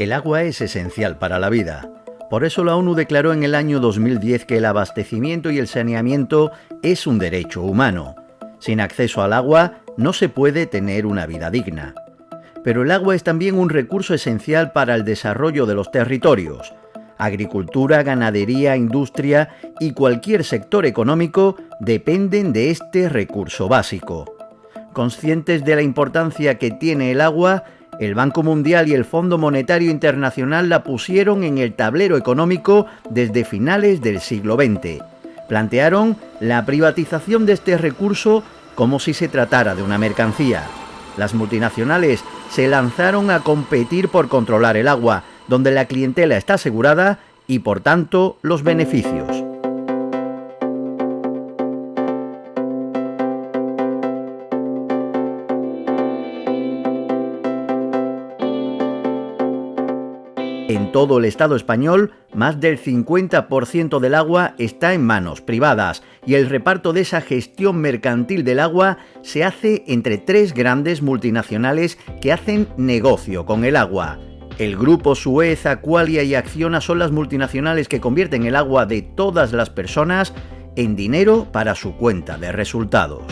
El agua es esencial para la vida. Por eso la ONU declaró en el año 2010 que el abastecimiento y el saneamiento es un derecho humano. Sin acceso al agua no se puede tener una vida digna. Pero el agua es también un recurso esencial para el desarrollo de los territorios. Agricultura, ganadería, industria y cualquier sector económico dependen de este recurso básico. Conscientes de la importancia que tiene el agua, el Banco Mundial y el Fondo Monetario Internacional la pusieron en el tablero económico desde finales del siglo XX. Plantearon la privatización de este recurso como si se tratara de una mercancía. Las multinacionales se lanzaron a competir por controlar el agua, donde la clientela está asegurada y, por tanto, los beneficios. En todo el Estado español, más del 50% del agua está en manos privadas y el reparto de esa gestión mercantil del agua se hace entre tres grandes multinacionales que hacen negocio con el agua. El Grupo Suez, Aqualia y Acciona son las multinacionales que convierten el agua de todas las personas en dinero para su cuenta de resultados.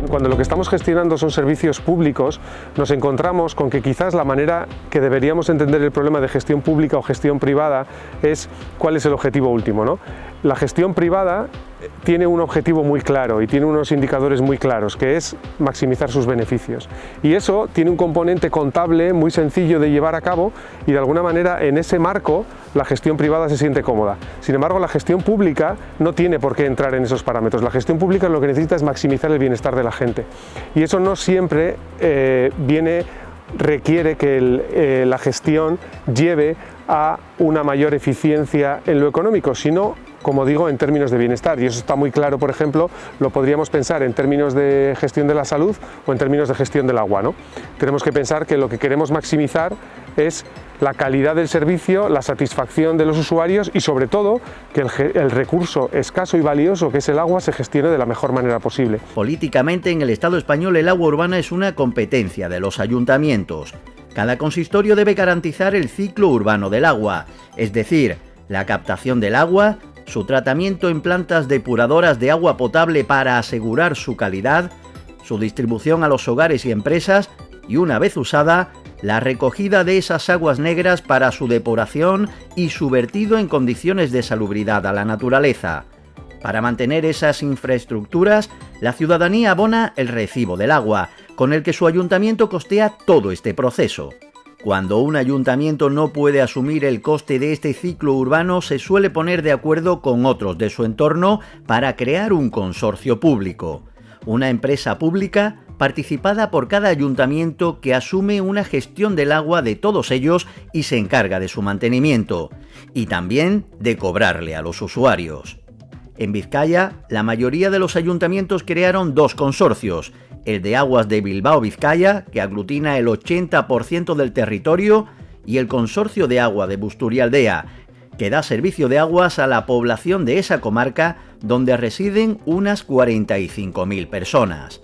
Cuando lo que estamos gestionando son servicios públicos, nos encontramos con que quizás la manera que deberíamos entender el problema de gestión pública o gestión privada es cuál es el objetivo último, ¿no? La gestión privada tiene un objetivo muy claro y tiene unos indicadores muy claros, que es maximizar sus beneficios. Y eso tiene un componente contable muy sencillo de llevar a cabo y de alguna manera en ese marco la gestión privada se siente cómoda. Sin embargo, la gestión pública no tiene por qué entrar en esos parámetros. La gestión pública lo que necesita es maximizar el bienestar de la gente. Y eso no siempre requiere que la gestión lleve a una mayor eficiencia en lo económico, sino, como digo, en términos de bienestar. Y eso está muy claro, por ejemplo, lo podríamos pensar en términos de gestión de la salud o en términos de gestión del agua, ¿no? Tenemos que pensar que lo que queremos maximizar es la calidad del servicio, la satisfacción de los usuarios y, sobre todo, que el recurso escaso y valioso que es el agua se gestione de la mejor manera posible. Políticamente, en el Estado español, el agua urbana es una competencia de los ayuntamientos. Cada consistorio debe garantizar el ciclo urbano del agua, es decir, la captación del agua, su tratamiento en plantas depuradoras de agua potable para asegurar su calidad, su distribución a los hogares y empresas y, una vez usada, la recogida de esas aguas negras para su depuración y su vertido en condiciones de salubridad a la naturaleza. Para mantener esas infraestructuras, la ciudadanía abona el recibo del agua, con el que su ayuntamiento costea todo este proceso. Cuando un ayuntamiento no puede asumir el coste de este ciclo urbano, se suele poner de acuerdo con otros de su entorno para crear un consorcio público, una empresa pública participada por cada ayuntamiento que asume una gestión del agua de todos ellos y se encarga de su mantenimiento, y también de cobrarle a los usuarios. En Vizcaya, la mayoría de los ayuntamientos crearon dos consorcios, el de Aguas de Bilbao-Vizcaya, que aglutina el 80% del territorio, y el Consorcio de Agua de Busturialdea, que da servicio de aguas a la población de esa comarca, donde residen unas 45.000 personas.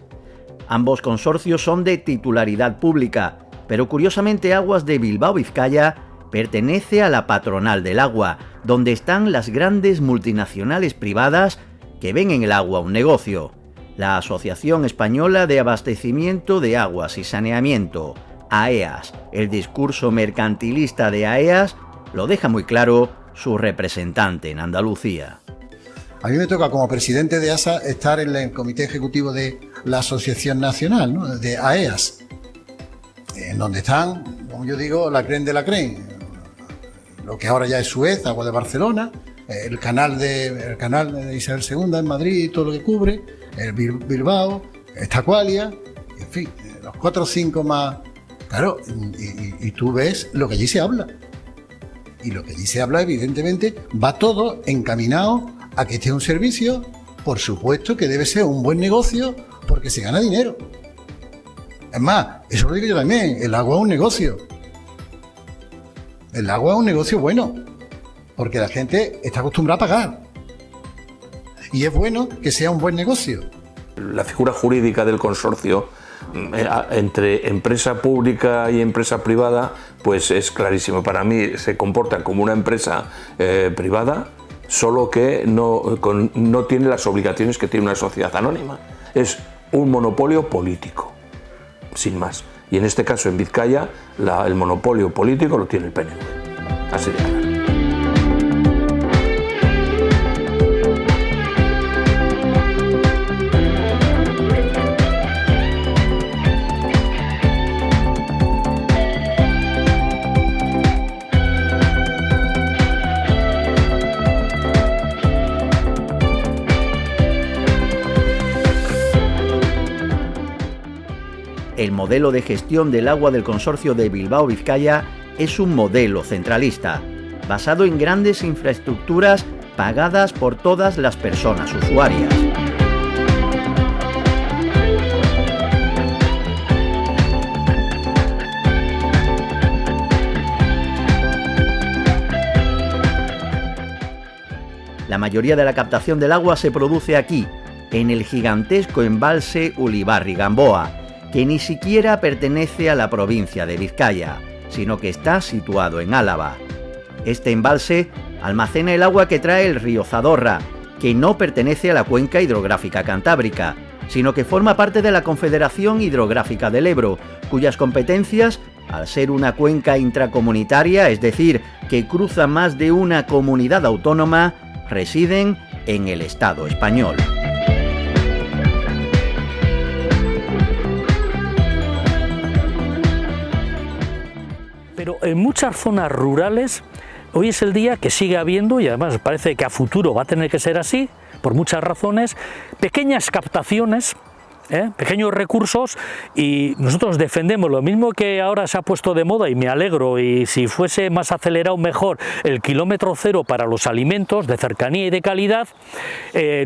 Ambos consorcios son de titularidad pública, pero curiosamente Aguas de Bilbao-Vizcaya pertenece a la patronal del agua, donde están las grandes multinacionales privadas que ven en el agua un negocio. La Asociación Española de Abastecimiento de Aguas y Saneamiento, AEAS. El discurso mercantilista de AEAS lo deja muy claro su representante en Andalucía. A mí me toca, como presidente de ASA, estar en el comité ejecutivo de la Asociación Nacional, ¿no?, de AEAS, en donde están, como yo digo, la creen de la creen. Lo que ahora ya es Suez, Agua de Barcelona, el canal de Isabel II en Madrid y todo lo que cubre, el Bilbao, esta Aqualia, en fin, los 4 o 5 más. Claro, y tú ves lo que allí se habla. Y lo que allí se habla, evidentemente, va todo encaminado a que este es un servicio, por supuesto que debe ser un buen negocio, porque se gana dinero. Es más, eso lo digo yo también, el agua es un negocio. El agua es un negocio bueno, porque la gente está acostumbrada a pagar. Y es bueno que sea un buen negocio. La figura jurídica del consorcio entre empresa pública y empresa privada pues es clarísimo. Para mí se comporta como una empresa privada, solo que no tiene las obligaciones que tiene una sociedad anónima. Es un monopolio político, sin más. Y en este caso en Vizcaya el monopolio político lo tiene el PNV. Así de claro. El modelo de gestión del agua del consorcio de Bilbao-Vizcaya es un modelo centralista, basado en grandes infraestructuras pagadas por todas las personas usuarias. La mayoría de la captación del agua se produce aquí, en el gigantesco embalse Ulibarri-Gamboa, que ni siquiera pertenece a la provincia de Vizcaya, sino que está situado en Álava. Este embalse almacena el agua que trae el río Zadorra, que no pertenece a la cuenca hidrográfica cantábrica, sino que forma parte de la Confederación Hidrográfica del Ebro, cuyas competencias, al ser una cuenca intracomunitaria, es decir, que cruza más de una comunidad autónoma, residen en el Estado español. Pero en muchas zonas rurales hoy es el día que sigue habiendo, y además parece que a futuro va a tener que ser así, por muchas razones, pequeñas captaciones, pequeños recursos, y nosotros defendemos lo mismo que ahora se ha puesto de moda, y me alegro, y si fuese más acelerado mejor, el kilómetro cero para los alimentos de cercanía y de calidad.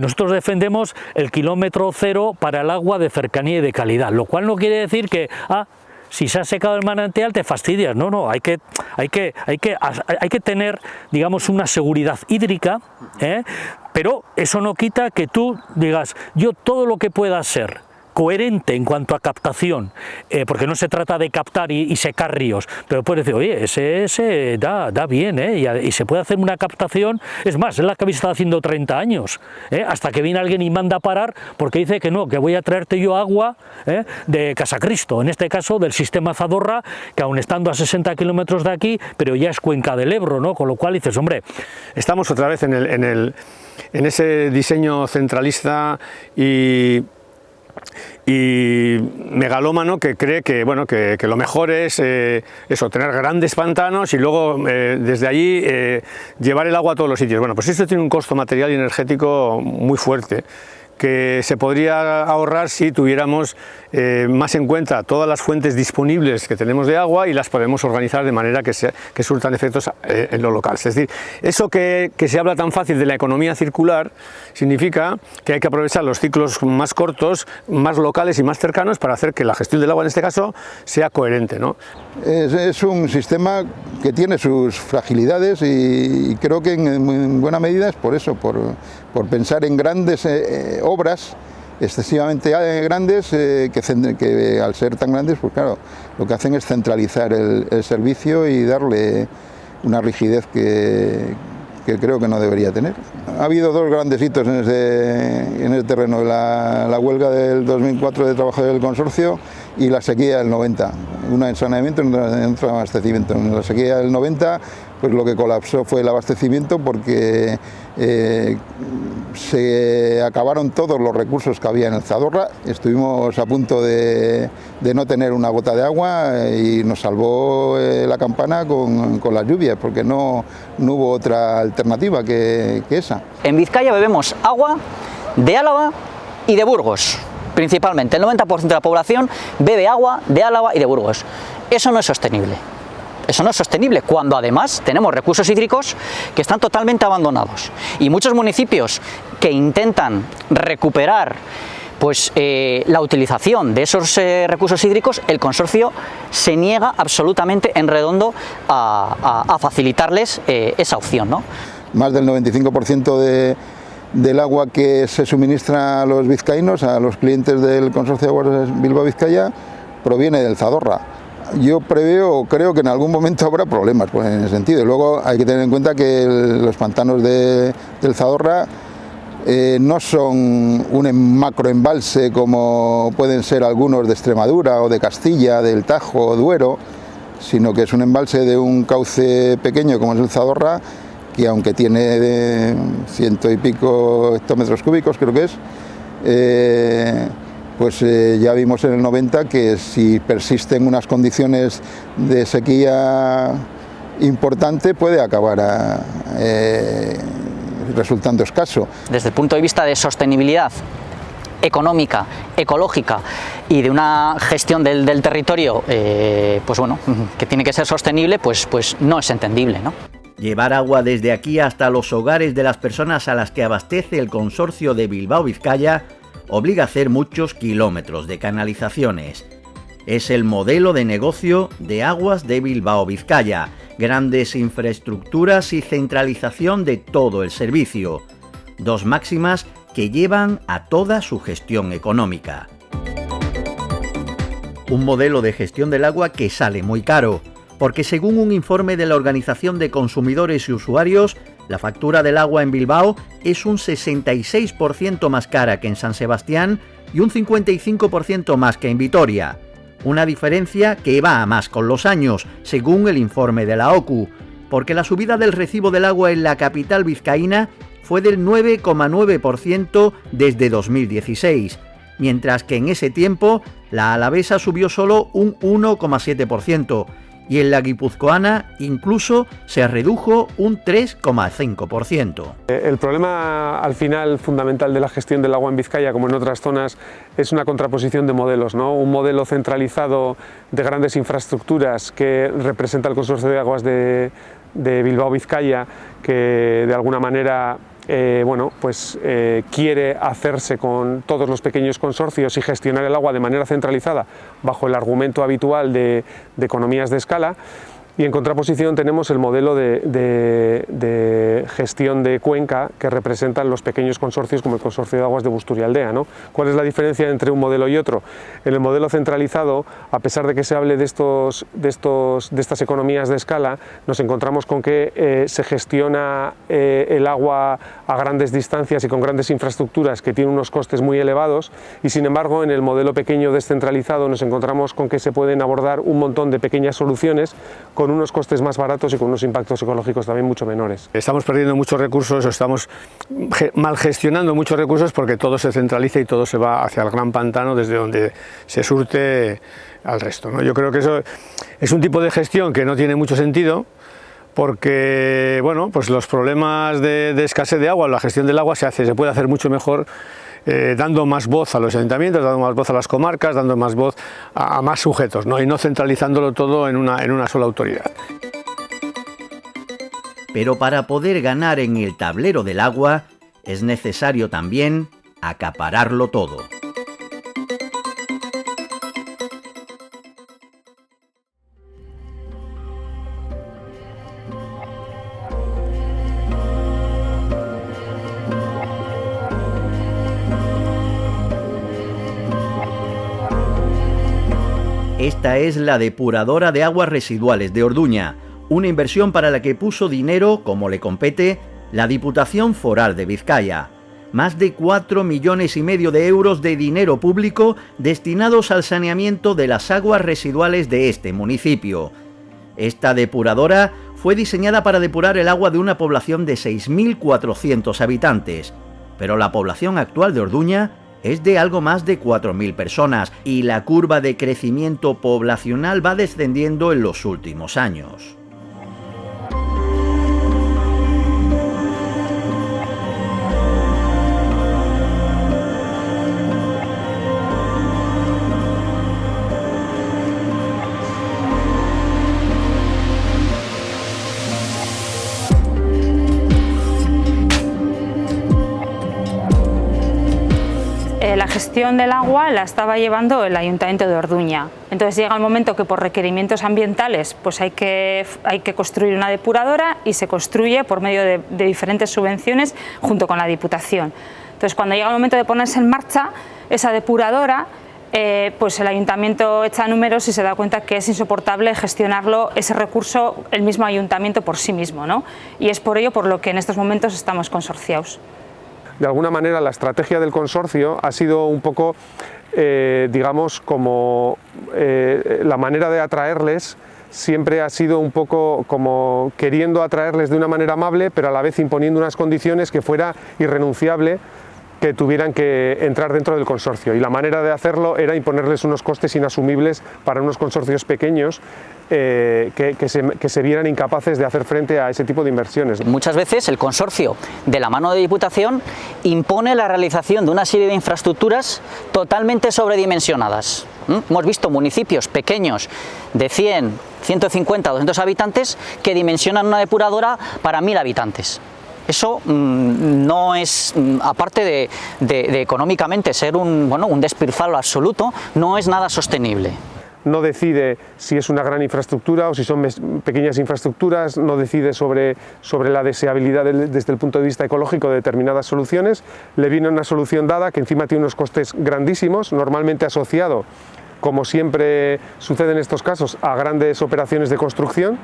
Nosotros defendemos el kilómetro cero para el agua de cercanía y de calidad, lo cual no quiere decir que si se ha secado el manantial te fastidias. No, hay que tener, digamos, una seguridad hídrica, pero eso no quita que tú digas, yo todo lo que pueda ser coherente en cuanto a captación, porque no se trata de captar y secar ríos, pero puedes decir, oye, ese da bien, y se puede hacer una captación, es más, es la que habéis estado haciendo 30 años, hasta que viene alguien y manda a parar porque dice que no, que voy a traerte yo agua de Casacristo, en este caso del sistema Zadorra, que aun estando a 60 kilómetros de aquí, pero ya es cuenca del Ebro, ¿no? Con lo cual dices, hombre, estamos otra vez en ese diseño centralista y megalómano, que cree que, bueno, que lo mejor es eso, tener grandes pantanos y luego desde allí llevar el agua a todos los sitios. Bueno, pues esto tiene un costo material y energético muy fuerte, que se podría ahorrar si tuviéramos más en cuenta todas las fuentes disponibles que tenemos de agua y las podemos organizar de manera que surtan efectos en lo local. Es decir, eso que se habla tan fácil de la economía circular significa que hay que aprovechar los ciclos más cortos, más locales y más cercanos para hacer que la gestión del agua en este caso sea coherente, ¿no? Es un sistema que tiene sus fragilidades y creo que en buena medida es por eso, por pensar en grandes obras excesivamente grandes que al ser tan grandes, pues claro, lo que hacen es centralizar el servicio y darle una rigidez que creo que no debería tener. Ha habido dos grandes hitos en ese terreno, la huelga del 2004 de trabajadores del consorcio y la sequía del 90, una en saneamiento y otra en abastecimiento. En la sequía del 90 pues lo que colapsó fue el abastecimiento porque se acabaron todos los recursos que había en el Zadorra, estuvimos a punto de no tener una gota de agua y nos salvó la campana con las lluvias, porque no hubo otra alternativa que esa. En Vizcaya bebemos agua de Álava y de Burgos, principalmente. El 90% de la población bebe agua de Álava y de Burgos. Eso no es sostenible. Eso no es sostenible cuando además tenemos recursos hídricos que están totalmente abandonados y muchos municipios que intentan recuperar pues la utilización de esos recursos hídricos, el consorcio se niega absolutamente en redondo a facilitarles esa opción, ¿no? Más del 95% del agua que se suministra a los vizcaínos, a los clientes del Consorcio de Aguas Bilbao-Vizcaya, proviene del Zadorra. Yo creo que en algún momento habrá problemas pues, en ese sentido. Y luego hay que tener en cuenta que los pantanos del Zadorra no son un macroembalse como pueden ser algunos de Extremadura o de Castilla, del Tajo o Duero, sino que es un embalse de un cauce pequeño como es el Zadorra, que aunque tiene 100 y pico hectómetros cúbicos, creo que es, pues ya vimos en el 90 que si persisten unas condiciones de sequía importante puede acabar resultando escaso. Desde el punto de vista de sostenibilidad económica, ecológica y de una gestión del territorio, pues bueno, que tiene que ser sostenible, pues no es entendible, ¿no? Llevar agua desde aquí hasta los hogares de las personas a las que abastece el Consorcio de Bilbao-Vizcaya obliga a hacer muchos kilómetros de canalizaciones. Es el modelo de negocio de Aguas de Bilbao-Vizcaya, grandes infraestructuras y centralización de todo el servicio, dos máximas que llevan a toda su gestión económica. Un modelo de gestión del agua que sale muy caro, porque según un informe de la Organización de Consumidores y Usuarios, la factura del agua en Bilbao es un 66% más cara que en San Sebastián y un 55% más que en Vitoria. Una diferencia que va a más con los años, según el informe de la OCU, porque la subida del recibo del agua en la capital vizcaína fue del 9,9% desde 2016, mientras que en ese tiempo la alavesa subió solo un 1,7%, y en la guipuzcoana incluso se redujo un 3,5%. El problema al final fundamental de la gestión del agua en Vizcaya, como en otras zonas, es una contraposición de modelos, ¿no? Un modelo centralizado de grandes infraestructuras que representa el Consorcio de Aguas de Bilbao-Vizcaya, que de alguna manera quiere hacerse con todos los pequeños consorcios y gestionar el agua de manera centralizada bajo el argumento habitual de economías de escala. Y en contraposición tenemos el modelo de gestión de cuenca que representan los pequeños consorcios como el Consorcio de Aguas de Busturialdea, ¿no? ¿Cuál es la diferencia entre un modelo y otro? En el modelo centralizado, a pesar de que se hable de estas economías de escala, nos encontramos con que se gestiona el agua a grandes distancias y con grandes infraestructuras que tienen unos costes muy elevados, y sin embargo en el modelo pequeño descentralizado nos encontramos con que se pueden abordar un montón de pequeñas soluciones con unos costes más baratos y con unos impactos ecológicos también mucho menores. Estamos perdiendo muchos recursos, o estamos mal gestionando muchos recursos porque todo se centraliza y todo se va hacia el gran pantano desde donde se surte al resto, ¿no? Yo creo que eso es un tipo de gestión que no tiene mucho sentido, porque bueno, pues los problemas de escasez de agua, la gestión del agua se puede hacer mucho mejor dando más voz a los ayuntamientos, dando más voz a las comarcas, dando más voz a más sujetos, ¿no? Y no centralizándolo todo en una sola autoridad. Pero para poder ganar en el tablero del agua es necesario también acapararlo todo. Esta es la depuradora de aguas residuales de Orduña, una inversión para la que puso dinero, como le compete, la Diputación Foral de Vizcaya. Más de 4,5 millones de euros de dinero público destinados al saneamiento de las aguas residuales de este municipio. Esta depuradora fue diseñada para depurar el agua de una población de 6.400 habitantes, pero la población actual de Orduña es de algo más de 4.000 personas y la curva de crecimiento poblacional va descendiendo en los últimos años. La gestión del agua la estaba llevando el Ayuntamiento de Orduña. Entonces llega el momento que por requerimientos ambientales pues hay que construir una depuradora y se construye por medio de diferentes subvenciones junto con la Diputación. Entonces cuando llega el momento de ponerse en marcha esa depuradora, pues el ayuntamiento echa números y se da cuenta que es insoportable gestionarlo, ese recurso, el mismo ayuntamiento por sí mismo, ¿no? Y es por ello por lo que en estos momentos estamos consorciados. De alguna manera la estrategia del consorcio ha sido un poco, digamos, como la manera de atraerles siempre ha sido un poco como queriendo atraerles de una manera amable, pero a la vez imponiendo unas condiciones que fuera irrenunciable que tuvieran que entrar dentro del consorcio, y la manera de hacerlo era imponerles unos costes inasumibles para unos consorcios pequeños que se vieran incapaces de hacer frente a ese tipo de inversiones. Muchas veces el consorcio, de la mano de Diputación, impone la realización de una serie de infraestructuras totalmente sobredimensionadas. Hemos visto municipios pequeños de 100, 150, 200 habitantes que dimensionan una depuradora para 1000 habitantes. Eso no es, aparte de económicamente ser un despilfarro absoluto, no es nada sostenible. No decide si es una gran infraestructura o si son pequeñas infraestructuras, no decide sobre la deseabilidad desde el punto de vista ecológico de determinadas soluciones. Le viene una solución dada que encima tiene unos costes grandísimos, normalmente asociado, como siempre sucede en estos casos, a grandes operaciones de construcción.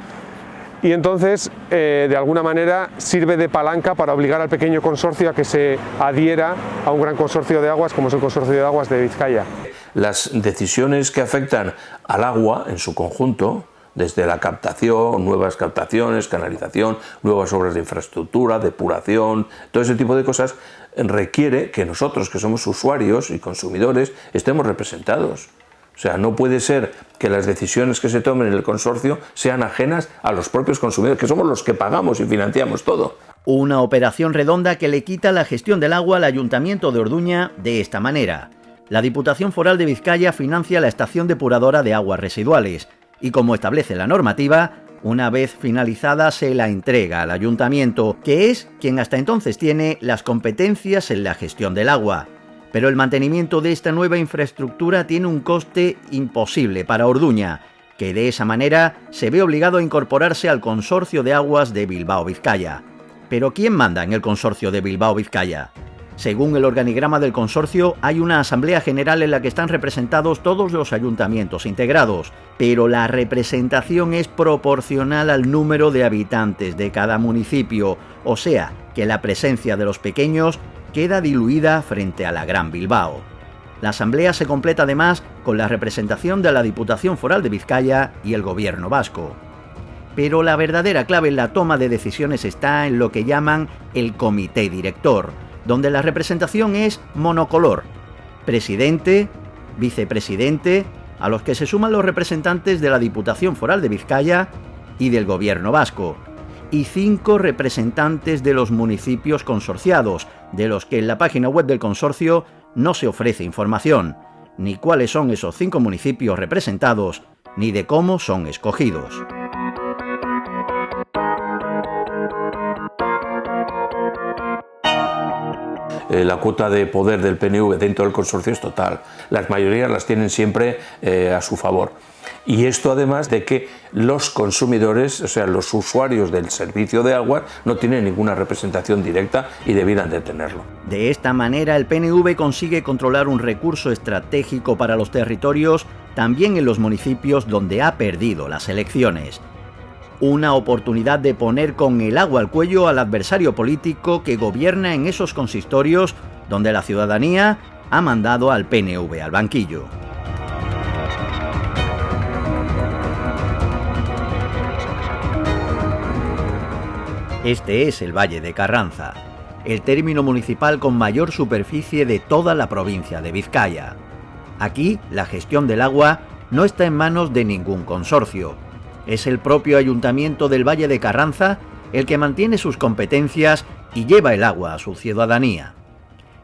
Y entonces, de alguna manera, sirve de palanca para obligar al pequeño consorcio a que se adhiera a un gran consorcio de aguas como es el Consorcio de Aguas de Vizcaya. Las decisiones que afectan al agua en su conjunto, desde la captación, nuevas captaciones, canalización, nuevas obras de infraestructura, depuración, todo ese tipo de cosas, requiere que nosotros, que somos usuarios y consumidores, estemos representados. O sea, no puede ser que las decisiones que se tomen en el consorcio sean ajenas a los propios consumidores, que somos los que pagamos y financiamos todo. Una operación redonda que le quita la gestión del agua al Ayuntamiento de Orduña de esta manera. La Diputación Foral de Vizcaya financia la estación depuradora de aguas residuales y, como establece la normativa, una vez finalizada se la entrega al Ayuntamiento, que es quien hasta entonces tiene las competencias en la gestión del agua. Pero el mantenimiento de esta nueva infraestructura tiene un coste imposible para Orduña, que de esa manera se ve obligado a incorporarse al Consorcio de Aguas de Bilbao-Vizcaya. ¿Pero quién manda en el Consorcio de Bilbao-Vizcaya? Según el organigrama del consorcio, hay una asamblea general en la que están representados todos los ayuntamientos integrados, pero la representación es proporcional al número de habitantes de cada municipio, o sea, que la presencia de los pequeños queda diluida frente a la Gran Bilbao. La asamblea se completa además con la representación de la Diputación Foral de Vizcaya y el Gobierno vasco. Pero la verdadera clave en la toma de decisiones está en lo que llaman el comité director, donde la representación es monocolor: presidente, vicepresidente, a los que se suman los representantes de la Diputación Foral de Vizcaya y del Gobierno vasco, y 5 representantes de los municipios consorciados, de los que en la página web del consorcio no se ofrece información, ni cuáles son esos 5 municipios representados, ni de cómo son escogidos. La cuota de poder del PNV dentro del consorcio es total. Las mayorías las tienen siempre a su favor. Y esto además de que los consumidores, o sea, los usuarios del servicio de aguas, no tienen ninguna representación directa y debieran de tenerlo. De esta manera, el PNV consigue controlar un recurso estratégico para los territorios, también en los municipios donde ha perdido las elecciones. Una oportunidad de poner con el agua al cuello al adversario político que gobierna en esos consistorios donde la ciudadanía ha mandado al PNV al banquillo. Este es el Valle de Carranza, el término municipal con mayor superficie de toda la provincia de Vizcaya. Aquí, la gestión del agua no está en manos de ningún consorcio. Es el propio Ayuntamiento del Valle de Carranza el que mantiene sus competencias y lleva el agua a su ciudadanía.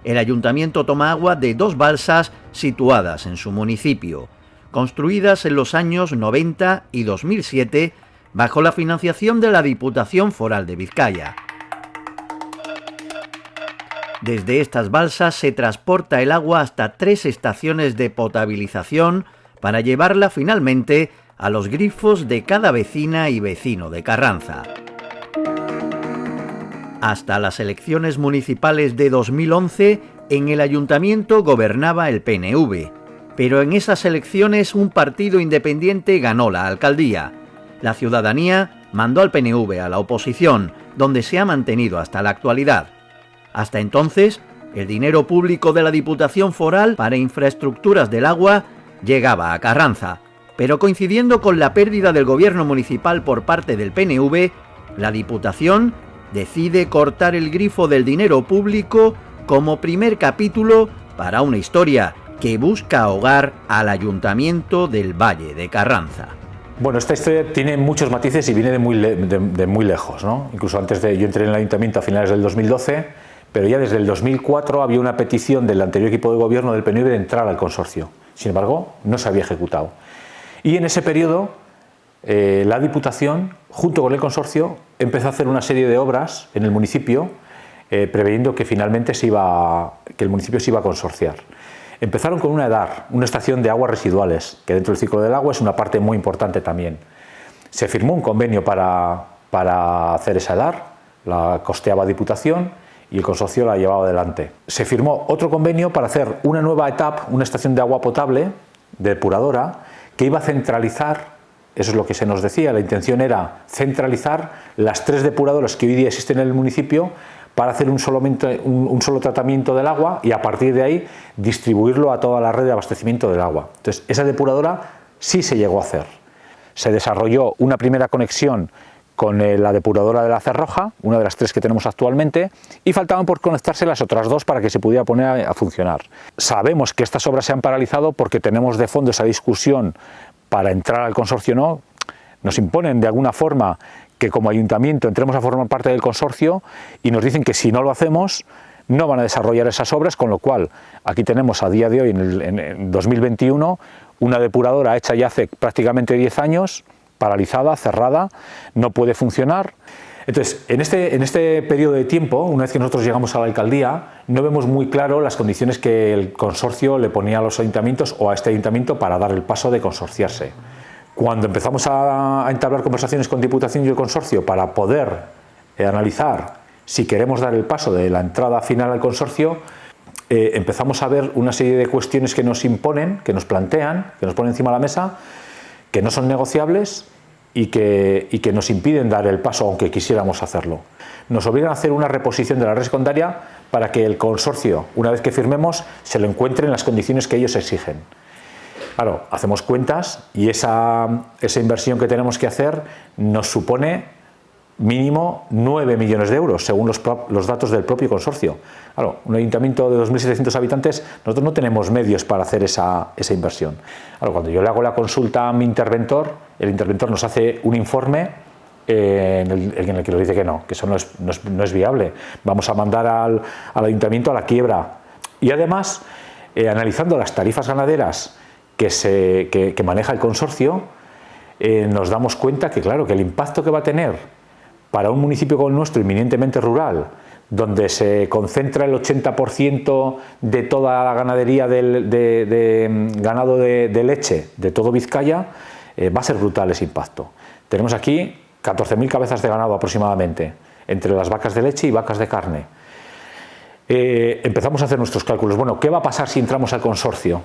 El Ayuntamiento toma agua de 2 balsas situadas en su municipio, construidas en los años 90 y 2007 bajo la financiación de la Diputación Foral de Vizcaya. Desde estas balsas se transporta el agua hasta 3 estaciones de potabilización para llevarla finalmente a los grifos de cada vecina y vecino de Carranza. Hasta las elecciones municipales de 2011, en el ayuntamiento gobernaba el PNV, pero en esas elecciones un partido independiente ganó la alcaldía. La ciudadanía mandó al PNV a la oposición, donde se ha mantenido hasta la actualidad. Hasta entonces, el dinero público de la Diputación Foral para infraestructuras del agua llegaba a Carranza, pero coincidiendo con la pérdida del gobierno municipal por parte del PNV, la Diputación decide cortar el grifo del dinero público como primer capítulo para una historia que busca ahogar al Ayuntamiento del Valle de Carranza. Bueno, esta historia tiene muchos matices y viene de muy lejos, ¿no? Incluso antes de... Yo entré en el Ayuntamiento a finales del 2012, pero ya desde el 2004 había una petición del anterior equipo de gobierno del PNV de entrar al consorcio. Sin embargo, no se había ejecutado. Y en ese periodo, la Diputación, junto con el consorcio, empezó a hacer una serie de obras en el municipio, preveyendo que finalmente el municipio se iba a consorciar. Empezaron con una EDAR, una estación de aguas residuales, que dentro del ciclo del agua es una parte muy importante también. Se firmó un convenio para hacer esa EDAR, la costeaba Diputación y el consorcio la llevaba adelante. Se firmó otro convenio para hacer una nueva etapa, una estación de agua potable, depuradora, que iba a centralizar, eso es lo que se nos decía, la intención era centralizar las 3 depuradoras que hoy día existen en el municipio para hacer un solo tratamiento del agua y a partir de ahí distribuirlo a toda la red de abastecimiento del agua. Entonces, esa depuradora sí se llegó a hacer. Se desarrolló una primera conexión con la depuradora de la Cerroja, una de las 3 que tenemos actualmente, y faltaban por conectarse las otras 2 para que se pudiera poner a funcionar. Sabemos que estas obras se han paralizado porque tenemos de fondo esa discusión para entrar al consorcio o no. Nos imponen de alguna forma que como ayuntamiento entremos a formar parte del consorcio y nos dicen que si no lo hacemos no van a desarrollar esas obras, con lo cual aquí tenemos a día de hoy, en 2021, una depuradora hecha ya hace prácticamente 10 años, paralizada, cerrada, no puede funcionar. Entonces, en este periodo de tiempo, una vez que nosotros llegamos a la alcaldía, no vemos muy claro las condiciones que el consorcio le ponía a los ayuntamientos o a este ayuntamiento para dar el paso de consorciarse. Cuando empezamos a entablar conversaciones con Diputación y el consorcio para poder analizar si queremos dar el paso de la entrada final al consorcio, empezamos a ver una serie de cuestiones que nos imponen, que nos plantean, que nos ponen encima de la mesa, que no son negociables y que nos impiden dar el paso aunque quisiéramos hacerlo. Nos obligan a hacer una reposición de la red secundaria para que el consorcio, una vez que firmemos, se lo encuentre en las condiciones que ellos exigen. Claro, hacemos cuentas y esa inversión que tenemos que hacer nos supone mínimo 9 millones de euros, según los datos del propio consorcio. Claro, un ayuntamiento de 2.700 habitantes, nosotros no tenemos medios para hacer esa inversión. Claro, cuando yo le hago la consulta a mi interventor, el interventor nos hace un informe en el que nos dice que no, que eso no es viable. Vamos a mandar al ayuntamiento a la quiebra. Y además, analizando las tarifas ganaderas que maneja el consorcio, nos damos cuenta que, claro, que el impacto que va a tener para un municipio como el nuestro, eminentemente rural, donde se concentra el 80% de toda la ganadería de ganado de leche de todo Vizcaya, va a ser brutal ese impacto. Tenemos aquí 14.000 cabezas de ganado aproximadamente, entre las vacas de leche y vacas de carne. Empezamos a hacer nuestros cálculos. Bueno, ¿qué va a pasar si entramos al consorcio?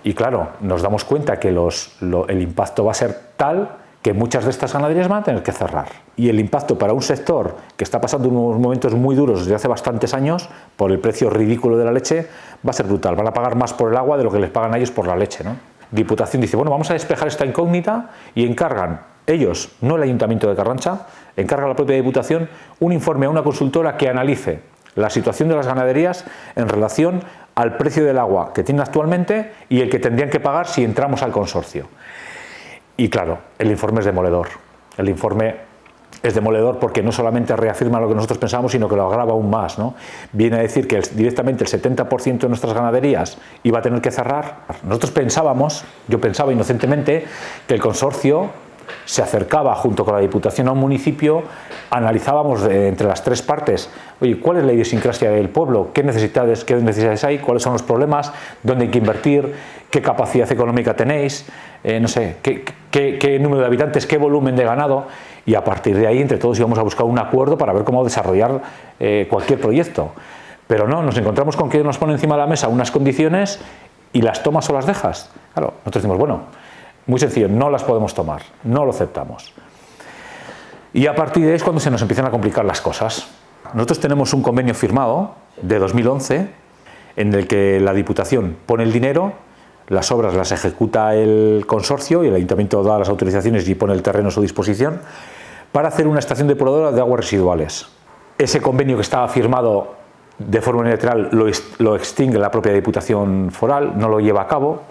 Y claro, nos damos cuenta que el impacto va a ser tal que muchas de estas ganaderías van a tener que cerrar. Y el impacto para un sector que está pasando unos momentos muy duros desde hace bastantes años, por el precio ridículo de la leche, va a ser brutal. Van a pagar más por el agua de lo que les pagan a ellos por la leche, ¿no? Diputación dice, bueno, vamos a despejar esta incógnita y encargan ellos, no el Ayuntamiento de Carranza, encarga a la propia Diputación un informe a una consultora que analice la situación de las ganaderías en relación al precio del agua que tienen actualmente y el que tendrían que pagar si entramos al consorcio. Y claro, el informe es demoledor. El informe es demoledor porque no solamente reafirma lo que nosotros pensábamos, sino que lo agrava aún más, ¿no? Viene a decir que directamente el 70% de nuestras ganaderías iba a tener que cerrar. Nosotros pensábamos, yo pensaba inocentemente, que el consorcio se acercaba junto con la Diputación a un municipio, analizábamos entre las tres partes, oye, ¿cuál es la idiosincrasia del pueblo? ¿Qué necesidades hay? ¿Cuáles son los problemas? ¿Dónde hay que invertir? ¿Qué capacidad económica tenéis? No sé, ¿qué número de habitantes? ¿Qué volumen de ganado? Y a partir de ahí, entre todos íbamos a buscar un acuerdo para ver cómo desarrollar cualquier proyecto. Pero no, nos encontramos con que nos pone encima de la mesa unas condiciones y las tomas o las dejas. Claro, nosotros decimos, bueno, muy sencillo, no las podemos tomar, no lo aceptamos. Y a partir de ahí es cuando se nos empiezan a complicar las cosas. Nosotros tenemos un convenio firmado de 2011 en el que la Diputación pone el dinero, las obras las ejecuta el consorcio y el Ayuntamiento da las autorizaciones y pone el terreno a su disposición para hacer una estación depuradora de aguas residuales. Ese convenio que estaba firmado de forma unilateral lo extingue la propia Diputación Foral, no lo lleva a cabo.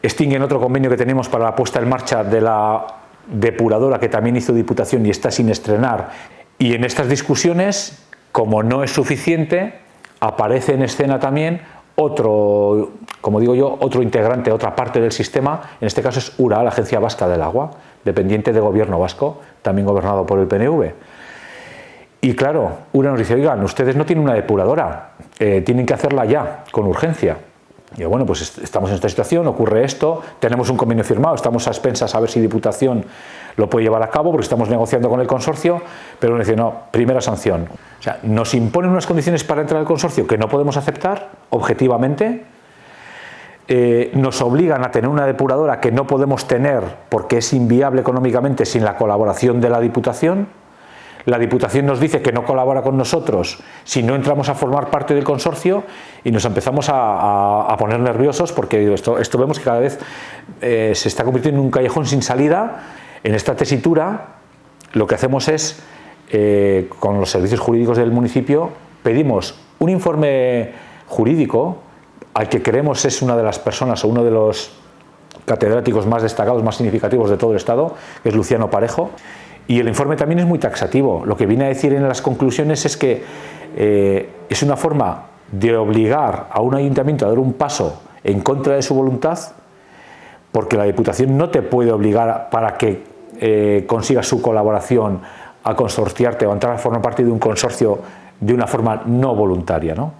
Extinguen otro convenio que tenemos para la puesta en marcha de la depuradora que también hizo Diputación y está sin estrenar. Y en estas discusiones, como no es suficiente, aparece en escena también otro, como digo yo, otro integrante, otra parte del sistema, en este caso es URA, la Agencia Vasca del Agua, dependiente del Gobierno vasco, también gobernado por el PNV. Y claro, URA nos dice, oigan, ustedes no tienen una depuradora, tienen que hacerla ya, con urgencia. Y bueno, pues estamos en esta situación, ocurre esto, tenemos un convenio firmado, estamos a expensas a ver si Diputación lo puede llevar a cabo, porque estamos negociando con el consorcio, pero uno dice, no, primera sanción. O sea, nos imponen unas condiciones para entrar al consorcio que no podemos aceptar, objetivamente, nos obligan a tener una depuradora que no podemos tener porque es inviable económicamente sin la colaboración de la Diputación. La Diputación nos dice que no colabora con nosotros si no entramos a formar parte del consorcio y nos empezamos a poner nerviosos porque esto vemos que cada vez se está convirtiendo en un callejón sin salida. En esta tesitura lo que hacemos es, con los servicios jurídicos del municipio, pedimos un informe jurídico al que creemos es una de las personas o uno de los catedráticos más destacados, más significativos de todo el Estado, que es Luciano Parejo. Y el informe también es muy taxativo. Lo que viene a decir en las conclusiones es que es una forma de obligar a un ayuntamiento a dar un paso en contra de su voluntad, porque la Diputación no te puede obligar para que consigas su colaboración a consorciarte o a entrar a formar parte de un consorcio de una forma no voluntaria, ¿no?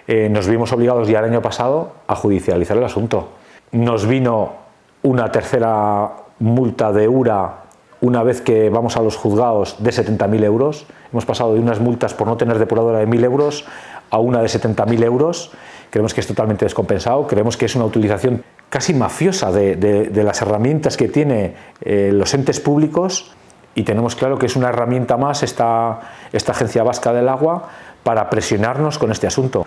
Nos vimos obligados ya el año pasado a judicializar el asunto. Nos vino una tercera multa de URA una vez que vamos a los juzgados de 70.000 euros. Hemos pasado de unas multas por no tener depuradora de 1.000 euros a una de 70.000 euros. Creemos que es totalmente descompensado, creemos que es una utilización casi mafiosa de las herramientas que tiene los entes públicos, y tenemos claro que es una herramienta más esta Agencia Vasca del Agua para presionarnos con este asunto.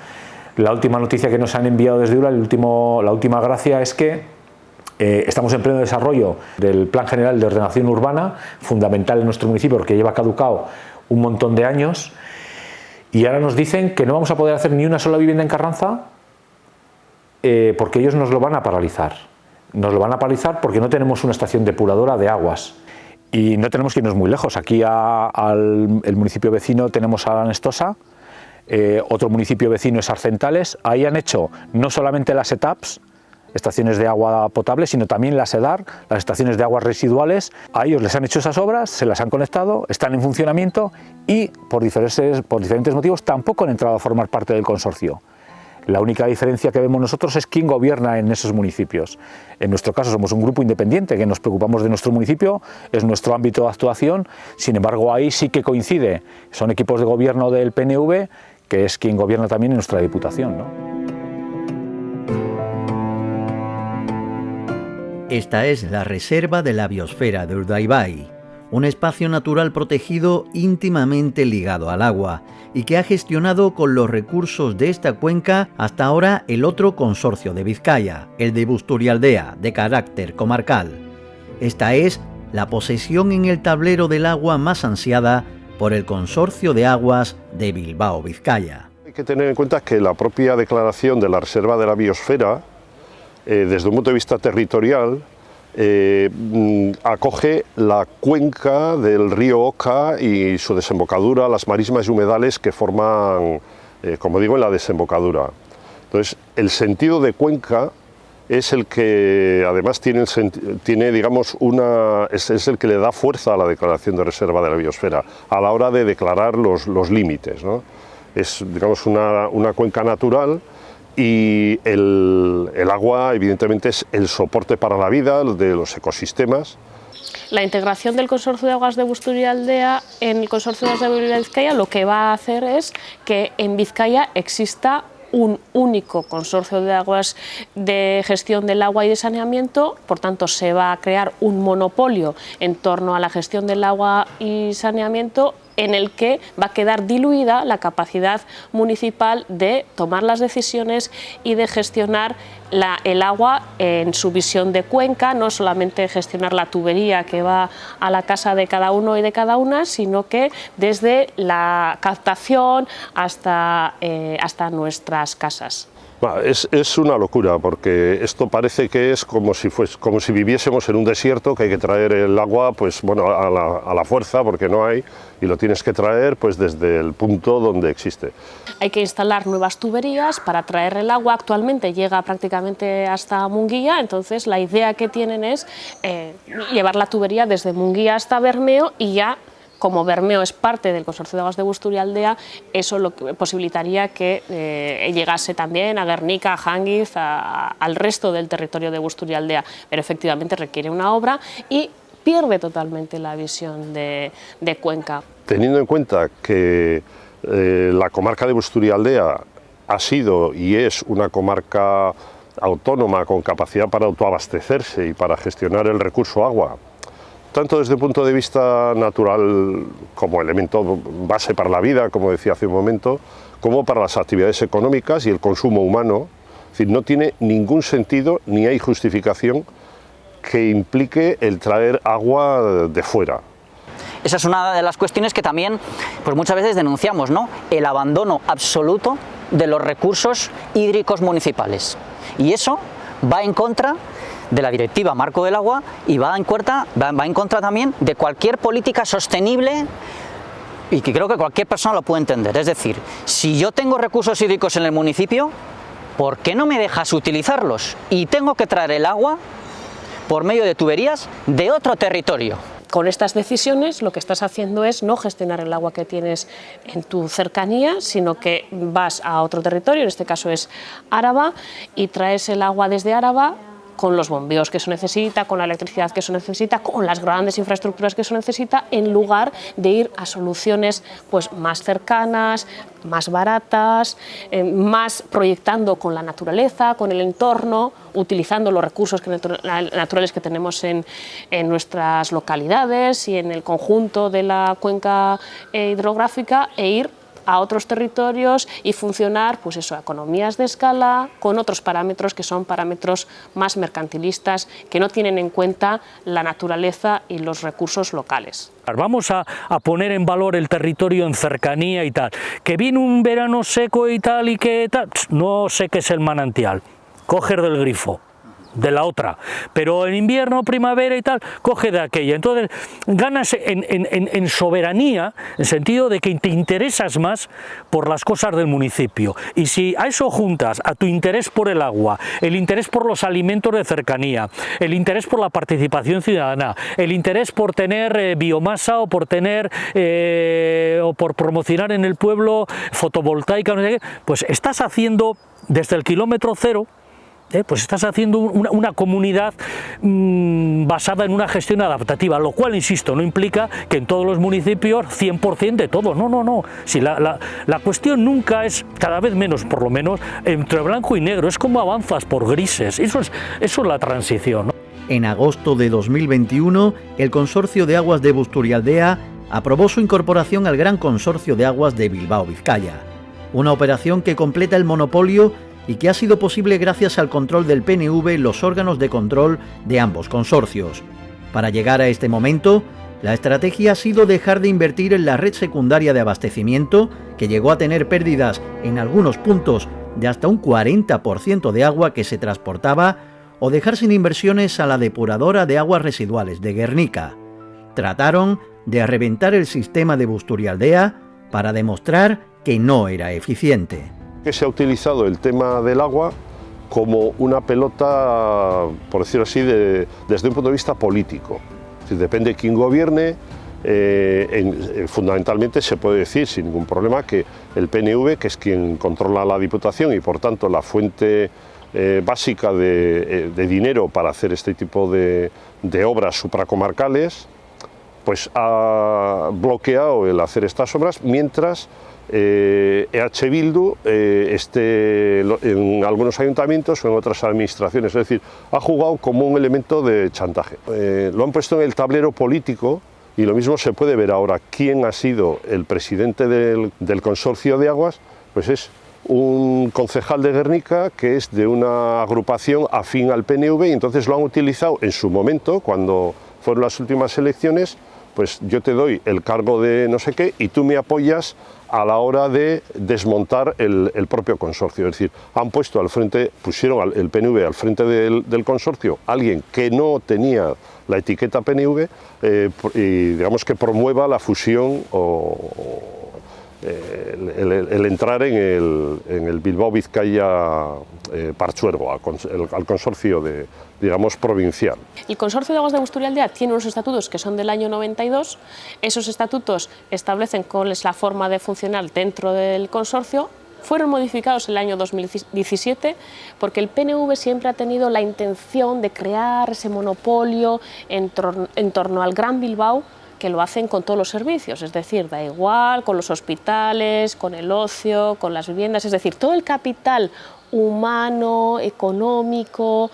La última noticia que nos han enviado desde URA, la última gracia es que estamos en pleno desarrollo del Plan General de Ordenación Urbana, fundamental en nuestro municipio porque lleva caducado un montón de años, y ahora nos dicen que no vamos a poder hacer ni una sola vivienda en Carranza porque ellos nos lo van a paralizar. Nos lo van a paralizar porque no tenemos una estación depuradora de aguas. Y no tenemos que irnos muy lejos. Aquí el municipio vecino tenemos a Anestosa, otro municipio vecino es Arcentales. Ahí han hecho no solamente las ETAPs, estaciones de agua potable, sino también las EDAR, las estaciones de aguas residuales. A ellos les han hecho esas obras, se las han conectado, están en funcionamiento y por diferentes motivos tampoco han entrado a formar parte del consorcio. La única diferencia que vemos nosotros es quién gobierna en esos municipios. En nuestro caso somos un grupo independiente que nos preocupamos de nuestro municipio, es nuestro ámbito de actuación, sin embargo ahí sí que coincide, son equipos de gobierno del PNV, que es quien gobierna también en nuestra Diputación, ¿no? Esta es la reserva de la biosfera de Urdaibai, un espacio natural protegido íntimamente ligado al agua y que ha gestionado con los recursos de esta cuenca hasta ahora el otro consorcio de Vizcaya, el de Busturialdea, de carácter comarcal. Esta es la posesión en el tablero del agua más ansiada por el Consorcio de Aguas de Bilbao, Vizcaya. Hay que tener en cuenta que la propia declaración de la reserva de la biosfera, desde un punto de vista territorial, acoge la cuenca del río Oca y su desembocadura, las marismas y humedales que forman, como digo, en la desembocadura. Entonces, el sentido de cuenca es el que además tiene digamos, es el que le da fuerza a la declaración de reserva de la biosfera a la hora de declarar los límites, ¿no? Es, digamos, una cuenca natural y el agua evidentemente es el soporte para la vida de los ecosistemas. La integración del Consorcio de Aguas de Busturialdea en el Consorcio de Aguas de Vizcaya lo que va a hacer es que en Vizcaya exista un único consorcio de aguas de gestión del agua y de saneamiento, por tanto se va a crear un monopolio en torno a la gestión del agua y saneamiento en el que va a quedar diluida la capacidad municipal de tomar las decisiones y de gestionar el agua en su visión de cuenca, no solamente gestionar la tubería que va a la casa de cada uno y de cada una, sino que desde la captación hasta nuestras casas. Es una locura, porque esto parece que es como si viviésemos en un desierto, que hay que traer el agua pues, bueno, a la fuerza, porque no hay, y lo tienes que traer pues, desde el punto donde existe. Hay que instalar nuevas tuberías para traer el agua. Actualmente llega prácticamente hasta Munguía, entonces la idea que tienen es llevar la tubería desde Munguía hasta Bermeo, y ya como Bermeo es parte del Consorcio de Aguas de Busturialdea, eso lo que posibilitaría que llegase también a Guernica, a Jánguiz, al resto del territorio de Busturialdea, pero efectivamente requiere una obra y pierde totalmente la visión de cuenca. Teniendo en cuenta que la comarca de Busturialdea ha sido y es una comarca autónoma con capacidad para autoabastecerse y para gestionar el recurso agua, tanto desde el punto de vista natural como elemento base para la vida, como decía hace un momento, como para las actividades económicas y el consumo humano. Es decir, no tiene ningún sentido ni hay justificación que implique el traer agua de fuera. Esa es una de las cuestiones que también pues muchas veces denunciamos, ¿no? El abandono absoluto de los recursos hídricos municipales. Y eso va en contra de la Directiva Marco del Agua y va en contra también de cualquier política sostenible, y que creo que cualquier persona lo puede entender. Es decir, si yo tengo recursos hídricos en el municipio, ¿por qué no me dejas utilizarlos? Y tengo que traer el agua por medio de tuberías de otro territorio. Con estas decisiones lo que estás haciendo es no gestionar el agua que tienes en tu cercanía, sino que vas a otro territorio, en este caso es Áraba, y traes el agua desde Áraba con los bombeos que eso necesita, con la electricidad que eso necesita, con las grandes infraestructuras que eso necesita, en lugar de ir a soluciones pues, más cercanas, más baratas, más proyectando con la naturaleza, con el entorno, utilizando los recursos naturales que tenemos en nuestras localidades y en el conjunto de la cuenca hidrográfica, e ir a otros territorios y funcionar pues eso, a economías de escala, con otros parámetros que son parámetros más mercantilistas, que no tienen en cuenta la naturaleza y los recursos locales. Vamos a poner en valor el territorio en cercanía y tal. Que viene un verano seco y tal, y que tal, no sé qué es el manantial, coger del grifo, de la otra, pero en invierno, primavera y tal, coge de aquella. Entonces ganas en soberanía, en sentido de que te interesas más por las cosas del municipio. Y si a eso juntas a tu interés por el agua, el interés por los alimentos de cercanía, el interés por la participación ciudadana, el interés por tener biomasa o por tener o por promocionar en el pueblo fotovoltaica, no sé qué, pues estás haciendo desde el kilómetro cero, pues estás haciendo una comunidad basada en una gestión adaptativa, lo cual, insisto, no implica que en todos los municipios 100% de todo, no. Si la cuestión nunca es, cada vez menos por lo menos, entre blanco y negro, es como avanzas por grises, eso es la transición, ¿no? En agosto de 2021, el Consorcio de Aguas de Busturialdea aprobó su incorporación al Gran Consorcio de Aguas de Bilbao-Vizcaya, una operación que completa el monopolio y que ha sido posible gracias al control del PNV en los órganos de control de ambos consorcios. Para llegar a este momento, la estrategia ha sido dejar de invertir en la red secundaria de abastecimiento, que llegó a tener pérdidas en algunos puntos de hasta un 40% de agua que se transportaba, o dejar sin inversiones a la depuradora de aguas residuales de Guernica. Trataron de reventar el sistema de Busturialdea para demostrar que no era eficiente. Que se ha utilizado el tema del agua como una pelota, por decirlo así, desde un punto de vista político. Es decir, depende de quién gobierne, fundamentalmente se puede decir sin ningún problema que el PNV, que es quien controla la Diputación y por tanto la fuente básica de dinero para hacer este tipo de obras supracomarcales, pues ha bloqueado el hacer estas obras mientras EH Bildu esté en algunos ayuntamientos o en otras administraciones, es decir, ha jugado como un elemento de chantaje. Lo han puesto en el tablero político y lo mismo se puede ver ahora. ¿Quién ha sido el presidente del consorcio de aguas? Pues es un concejal de Guernica que es de una agrupación afín al PNV y entonces lo han utilizado en su momento, cuando fueron las últimas elecciones, pues yo te doy el cargo de no sé qué y tú me apoyas a la hora de desmontar el propio consorcio. Es decir, han puesto al frente, pusieron el PNV al frente del consorcio alguien que no tenía la etiqueta PNV y digamos que promueva la fusión o el entrar en el Bilbao Vizcaya Partzuergo, al consorcio digamos provincial. El Consorcio de Aguas de Busturialdea tiene unos estatutos que son del año 92, esos estatutos establecen cuál es la forma de funcionar dentro del consorcio, fueron modificados en el año 2017 porque el PNV siempre ha tenido la intención de crear ese monopolio en torno al Gran Bilbao, que lo hacen con todos los servicios, es decir, da igual con los hospitales, con el ocio, con las viviendas, es decir, todo el capital humano, económico,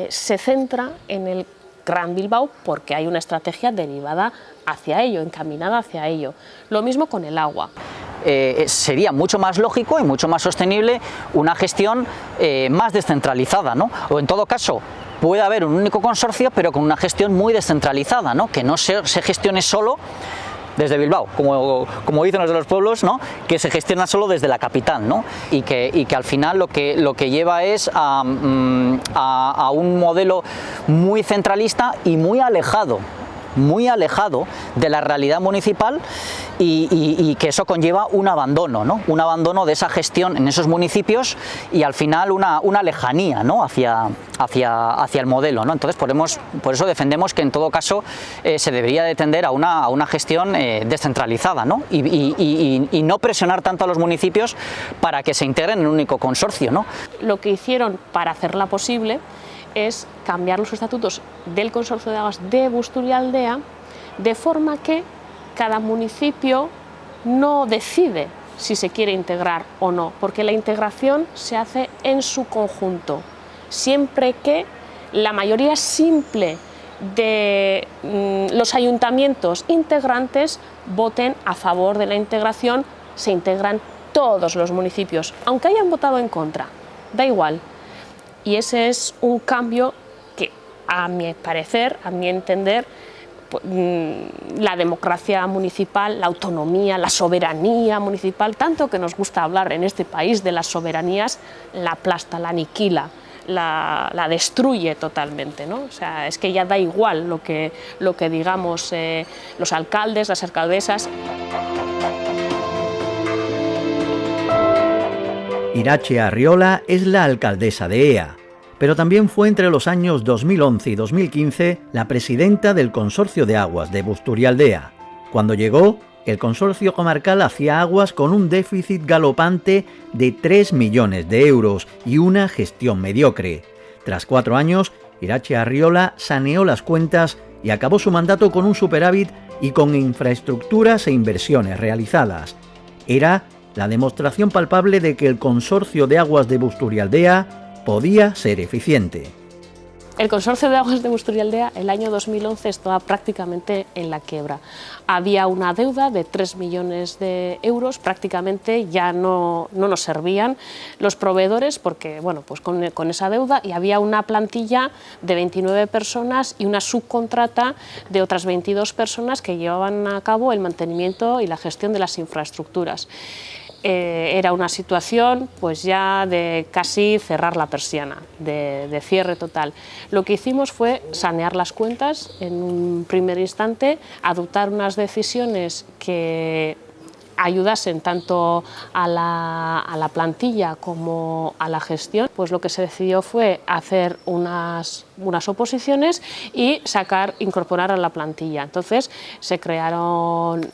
se centra en el Gran Bilbao porque hay una estrategia derivada hacia ello, encaminada hacia ello. Lo mismo con el agua. Sería mucho más lógico y mucho más sostenible una gestión más descentralizada, ¿no? O en todo caso, puede haber un único consorcio, pero con una gestión muy descentralizada, ¿no? Que no se gestione solo desde Bilbao, como dicen los de los pueblos, ¿no? Que se gestiona solo desde la capital, ¿no? Y que al final lo que lleva es a un modelo muy centralista y muy alejado de la realidad municipal y que eso conlleva un abandono, ¿no? Un abandono de esa gestión en esos municipios y al final una lejanía, ¿no? hacia el modelo, ¿no? Entonces por eso defendemos que en todo caso se debería de tender a una gestión descentralizada, ¿no? Y no presionar tanto a los municipios para que se integren en un único consorcio, ¿no? Lo que hicieron para hacerla posible es cambiar los estatutos del Consorcio de Aguas de Busturialdea de forma que cada municipio no decide si se quiere integrar o no, porque la integración se hace en su conjunto, siempre que la mayoría simple de los ayuntamientos integrantes voten a favor de la integración, se integran todos los municipios, aunque hayan votado en contra, da igual. Y ese es un cambio que, a mi parecer, a mi entender, la democracia municipal, la autonomía, la soberanía municipal, tanto que nos gusta hablar en este país de las soberanías, la aplasta, la aniquila, la destruye totalmente, ¿no? O sea, es que ya da igual lo que digamos los alcaldes, las alcaldesas. Irache Arriola es la alcaldesa de Ea, pero también fue entre los años 2011 y 2015 la presidenta del Consorcio de Aguas de Busturialdea. Cuando llegó, el consorcio comarcal hacía aguas con un déficit galopante de 3 millones de euros y una gestión mediocre. Tras 4 años, Irache Arriola saneó las cuentas y acabó su mandato con un superávit y con infraestructuras e inversiones realizadas. Era la demostración palpable de que el Consorcio de Aguas de Busturialdea podía ser eficiente. El Consorcio de Aguas de Busturialdea el año 2011 estaba prácticamente en la quiebra. Había una deuda de 3 millones de euros, prácticamente ya no nos servían los proveedores porque, bueno, pues con esa deuda, y había una plantilla de 29 personas y una subcontrata de otras 22 personas que llevaban a cabo el mantenimiento y la gestión de las infraestructuras. Era una situación pues ya de casi cerrar la persiana, de cierre total. Lo que hicimos fue sanear las cuentas en un primer instante, adoptar unas decisiones que ayudasen tanto a la plantilla como a la gestión, pues lo que se decidió fue hacer unas oposiciones y incorporar a la plantilla. Entonces se crearon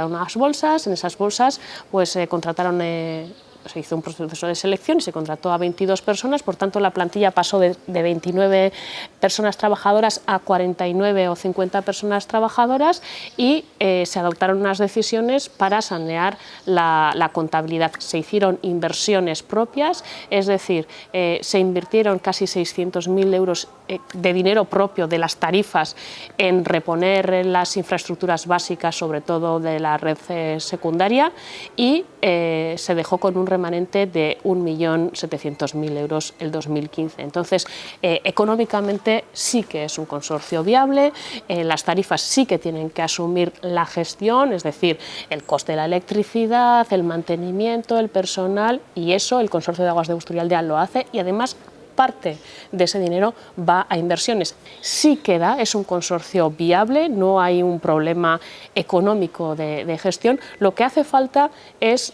unas bolsas, en esas bolsas pues se hizo un proceso de selección y se contrató a 22 personas, por tanto la plantilla pasó de 29 personas trabajadoras a 49 o 50 personas trabajadoras y se adoptaron unas decisiones para sanear la contabilidad. Se hicieron inversiones propias, es decir, se invirtieron casi 600.000 euros de dinero propio de las tarifas en reponer las infraestructuras básicas, sobre todo de la red secundaria, y se dejó con un remanente de 1.700.000 euros el 2015. Entonces, económicamente sí que es un consorcio viable, las tarifas sí que tienen que asumir la gestión, es decir, el coste de la electricidad, el mantenimiento, el personal, y eso el Consorcio de Aguas de Busturialdea lo hace, y además parte de ese dinero va a inversiones. Sí queda, es un consorcio viable, no hay un problema económico de gestión. Lo que hace falta es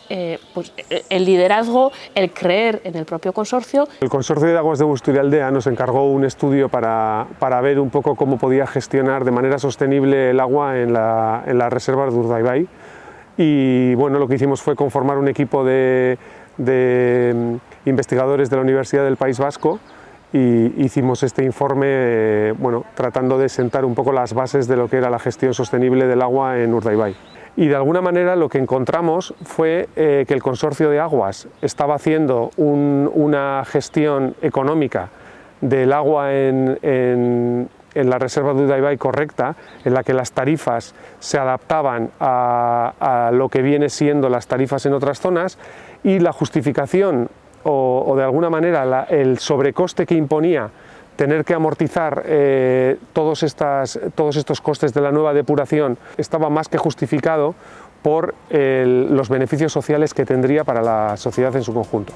pues, el liderazgo, el creer en el propio consorcio. El Consorcio de Aguas de Busturialdea nos encargó un estudio para ver un poco cómo podía gestionar de manera sostenible el agua en la reserva de Urdaibai. Y bueno, lo que hicimos fue conformar un equipo de investigadores de la Universidad del País Vasco y hicimos este informe tratando de sentar un poco las bases de lo que era la gestión sostenible del agua en Urdaibai. Y de alguna manera lo que encontramos fue que el Consorcio de Aguas estaba haciendo una gestión económica del agua en la reserva de Urdaibai correcta, en la que las tarifas se adaptaban a lo que viene siendo las tarifas en otras zonas, y la justificación o de alguna manera el sobrecoste que imponía tener que amortizar todos estos costes de la nueva depuración estaba más que justificado por los beneficios sociales que tendría para la sociedad en su conjunto.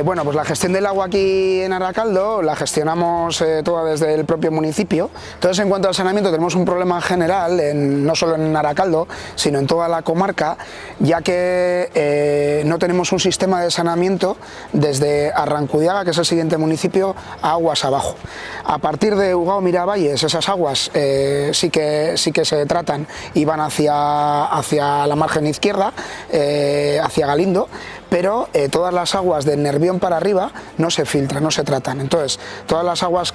Bueno, pues la gestión del agua aquí en Aracaldo la gestionamos toda desde el propio municipio. Entonces, en cuanto al saneamiento, tenemos un problema general, no solo en Aracaldo, sino en toda la comarca, ya que no tenemos un sistema de saneamiento desde Arrancudiaga, que es el siguiente municipio, a aguas abajo. A partir de Ugao Miravalles, esas aguas sí que se tratan y van hacia la margen izquierda, hacia Galindo, pero todas las aguas de Nervión para arriba no se filtran, no se tratan. Entonces, todas las aguas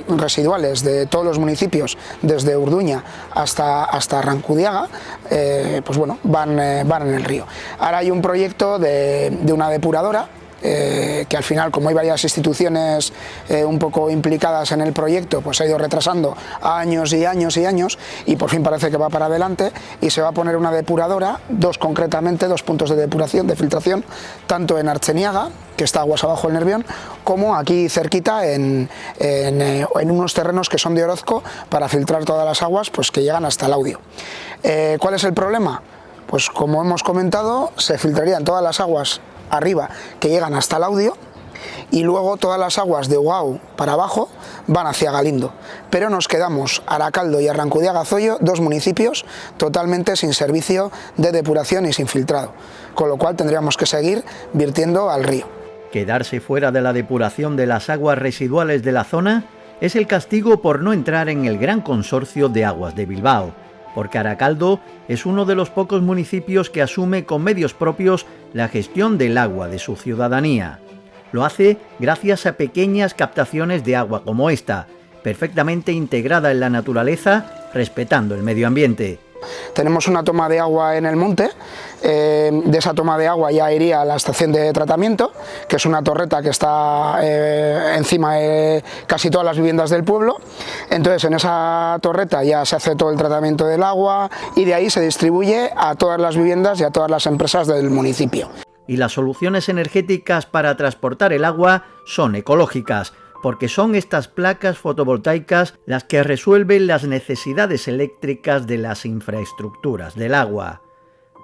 residuales de todos los municipios, desde Urduña hasta Arrancudiaga, pues bueno, van en el río. Ahora hay un proyecto de una depuradora, que al final, como hay varias instituciones un poco implicadas en el proyecto, pues ha ido retrasando años y años y años, y por fin parece que va para adelante, y se va a poner una depuradora, concretamente dos puntos de depuración, de filtración, tanto en Archeniaga, que está aguas abajo del Nervión, como aquí cerquita en unos terrenos que son de Orozco, para filtrar todas las aguas pues, que llegan hasta el Laudio. ¿Cuál es el problema? Pues como hemos comentado, se filtrarían todas las aguas arriba que llegan hasta el Laudio, y luego todas las aguas de Ugao para abajo van hacia Galindo, pero nos quedamos Aracaldo y Arrancudiaga-Zoyo, dos municipios totalmente sin servicio de depuración y sin filtrado, con lo cual tendríamos que seguir virtiendo al río. Quedarse fuera de la depuración de las aguas residuales de la zona es el castigo por no entrar en el gran consorcio de aguas de Bilbao, porque Aracaldo es uno de los pocos municipios que asume con medios propios la gestión del agua de su ciudadanía. Lo hace gracias a pequeñas captaciones de agua como esta, perfectamente integrada en la naturaleza, respetando el medio ambiente. Tenemos una toma de agua en el monte, de esa toma de agua ya iría a la estación de tratamiento, que es una torreta que está encima de casi todas las viviendas del pueblo. Entonces en esa torreta ya se hace todo el tratamiento del agua y de ahí se distribuye a todas las viviendas y a todas las empresas del municipio. Y las soluciones energéticas para transportar el agua son ecológicas, porque son estas placas fotovoltaicas las que resuelven las necesidades eléctricas de las infraestructuras del agua.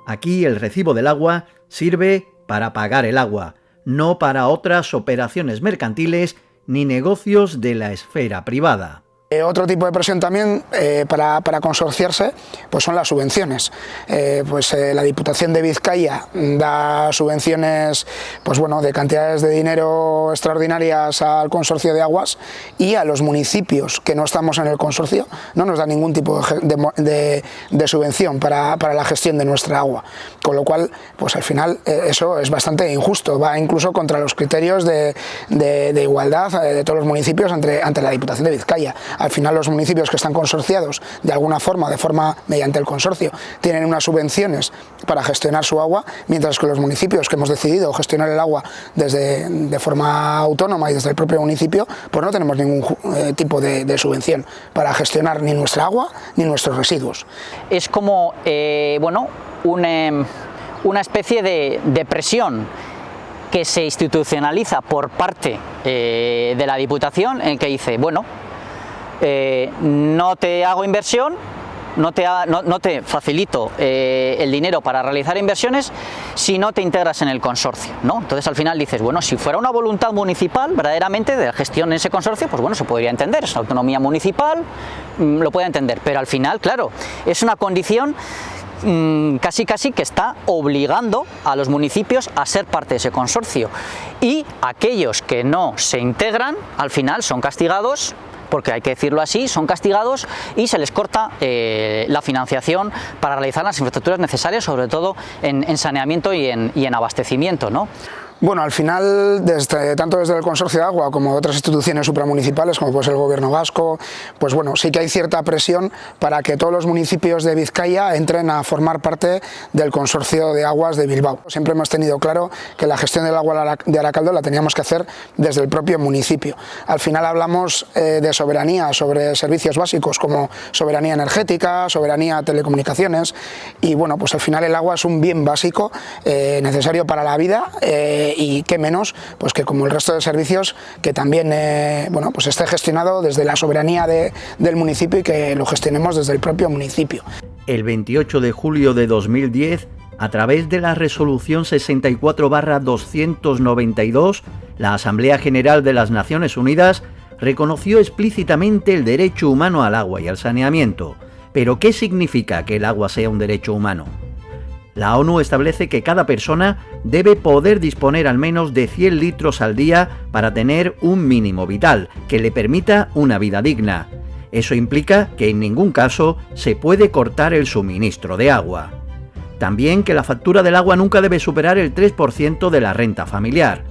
Aquí el recibo del agua sirve para pagar el agua, no para otras operaciones mercantiles ni negocios de la esfera privada. Otro tipo de presión también para consorciarse pues son las subvenciones. La Diputación de Vizcaya da subvenciones pues bueno, de cantidades de dinero extraordinarias al consorcio de aguas, y a los municipios que no estamos en el consorcio no nos da ningún tipo de subvención para la gestión de nuestra agua. Con lo cual, pues al final eso es bastante injusto, va incluso contra los criterios de igualdad de todos los municipios ante la Diputación de Vizcaya. Al final los municipios que están consorciados de alguna forma, mediante el consorcio, tienen unas subvenciones para gestionar su agua, mientras que los municipios que hemos decidido gestionar el agua de forma autónoma y desde el propio municipio, pues no tenemos ningún tipo de subvención para gestionar ni nuestra agua ni nuestros residuos. Es como una especie de presión que se institucionaliza por parte de la Diputación, en que dice, bueno, no te hago inversión, no te facilito el dinero para realizar inversiones si no te integras en el consorcio, ¿no? Entonces al final dices, bueno, si fuera una voluntad municipal verdaderamente de la gestión en ese consorcio, pues bueno, se podría entender, es una autonomía municipal, lo puede entender, pero al final, claro, es una condición casi que está obligando a los municipios a ser parte de ese consorcio, y aquellos que no se integran al final son castigados, porque hay que decirlo así, son castigados y se les corta la financiación para realizar las infraestructuras necesarias, sobre todo en saneamiento y en abastecimiento, ¿no? Bueno, al final, tanto desde el Consorcio de Agua como de otras instituciones supramunicipales, como puede ser el Gobierno vasco, pues bueno, sí que hay cierta presión para que todos los municipios de Vizcaya entren a formar parte del Consorcio de Aguas de Bilbao. Siempre hemos tenido claro que la gestión del agua de Arakaldo la teníamos que hacer desde el propio municipio. Al final hablamos de soberanía sobre servicios básicos como soberanía energética, soberanía telecomunicaciones, y bueno, pues al final el agua es un bien básico necesario para la vida, y qué menos pues que como el resto de servicios que también pues esté gestionado desde la soberanía del municipio y que lo gestionemos desde el propio municipio. El 28 de julio de 2010, a través de la resolución 64/292, la Asamblea General de las Naciones Unidas reconoció explícitamente el derecho humano al agua y al saneamiento. ¿Pero qué significa que el agua sea un derecho humano? La ONU establece que cada persona debe poder disponer al menos de 100 litros al día para tener un mínimo vital que le permita una vida digna. Eso implica que en ningún caso se puede cortar el suministro de agua. También que la factura del agua nunca debe superar el 3% de la renta familiar.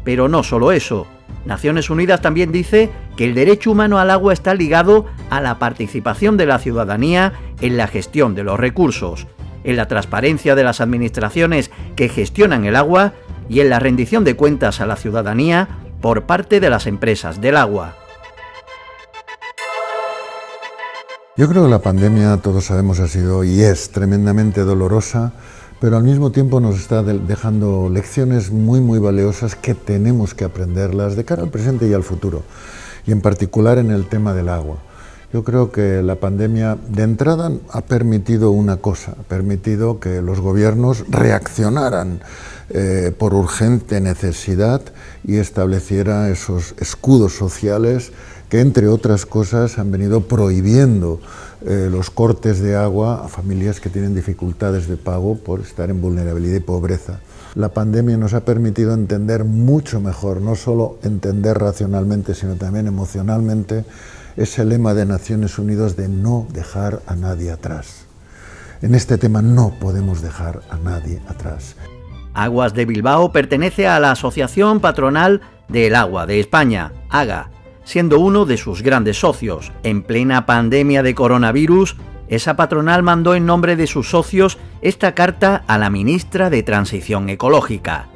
Pero no solo eso. Naciones Unidas también dice que el derecho humano al agua está ligado a la participación de la ciudadanía en la gestión de los recursos, en la transparencia de las administraciones que gestionan el agua y en la rendición de cuentas a la ciudadanía por parte de las empresas del agua. Yo creo que la pandemia, todos sabemos, ha sido y es tremendamente dolorosa, pero al mismo tiempo nos está dejando lecciones muy valiosas que tenemos que aprenderlas de cara al presente y al futuro, y en particular en el tema del agua. Yo creo que la pandemia de entrada ha permitido una cosa, ha permitido que los gobiernos reaccionaran por urgente necesidad y estableciera esos escudos sociales que, entre otras cosas, han venido prohibiendo los cortes de agua a familias que tienen dificultades de pago por estar en vulnerabilidad y pobreza. La pandemia nos ha permitido entender mucho mejor, no solo entender racionalmente, sino también emocionalmente, ese lema de Naciones Unidas de no dejar a nadie atrás. En este tema no podemos dejar a nadie atrás. Aguas de Bilbao pertenece a la Asociación Patronal del Agua de España, AGA, siendo uno de sus grandes socios. En plena pandemia de coronavirus, esa patronal mandó en nombre de sus socios esta carta a la ministra de Transición Ecológica.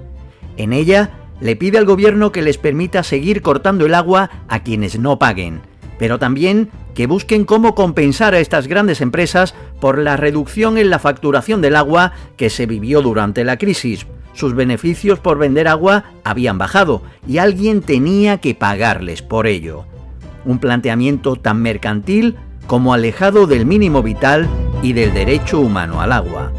En ella le pide al gobierno que les permita seguir cortando el agua a quienes no paguen, pero también que busquen cómo compensar a estas grandes empresas por la reducción en la facturación del agua que se vivió durante la crisis. Sus beneficios por vender agua habían bajado y alguien tenía que pagarles por ello. Un planteamiento tan mercantil como alejado del mínimo vital y del derecho humano al agua.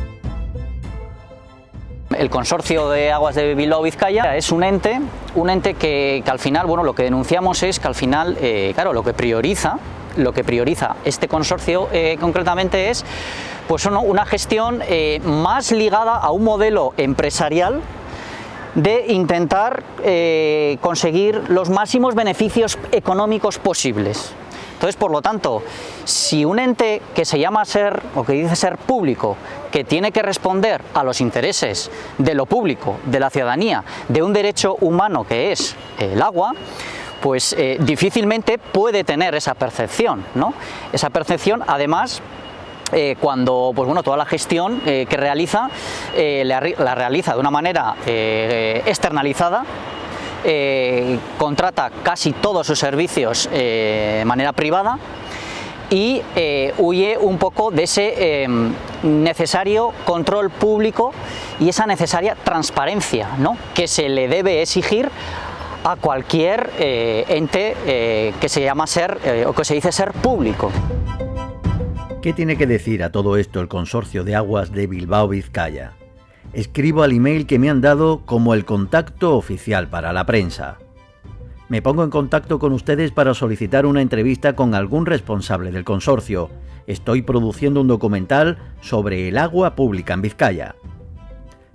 el Consorcio de Aguas de Bilbao-Vizcaya es un ente que al final, bueno, lo que denunciamos es que al final, claro, lo que prioriza este consorcio concretamente es pues una gestión más ligada a un modelo empresarial de intentar conseguir los máximos beneficios económicos posibles. Entonces, por lo tanto, si un ente que se llama ser, o que dice ser público, que tiene que responder a los intereses de lo público, de la ciudadanía, de un derecho humano que es el agua, pues difícilmente puede tener esa percepción, ¿no? Esa percepción, además, cuando pues bueno, toda la gestión que realiza la realiza de una manera externalizada, contrata casi todos sus servicios de manera privada y huye un poco de ese necesario control público y esa necesaria transparencia, ¿no?, que se le debe exigir a cualquier ente que se llama ser o que se dice ser público. ¿Qué tiene que decir a todo esto el Consorcio de Aguas de Bilbao-Vizcaya? Escribo al email que me han dado como el contacto oficial para la prensa. Me pongo en contacto con ustedes para solicitar una entrevista con algún responsable del consorcio. Estoy produciendo un documental sobre el agua pública en Vizcaya.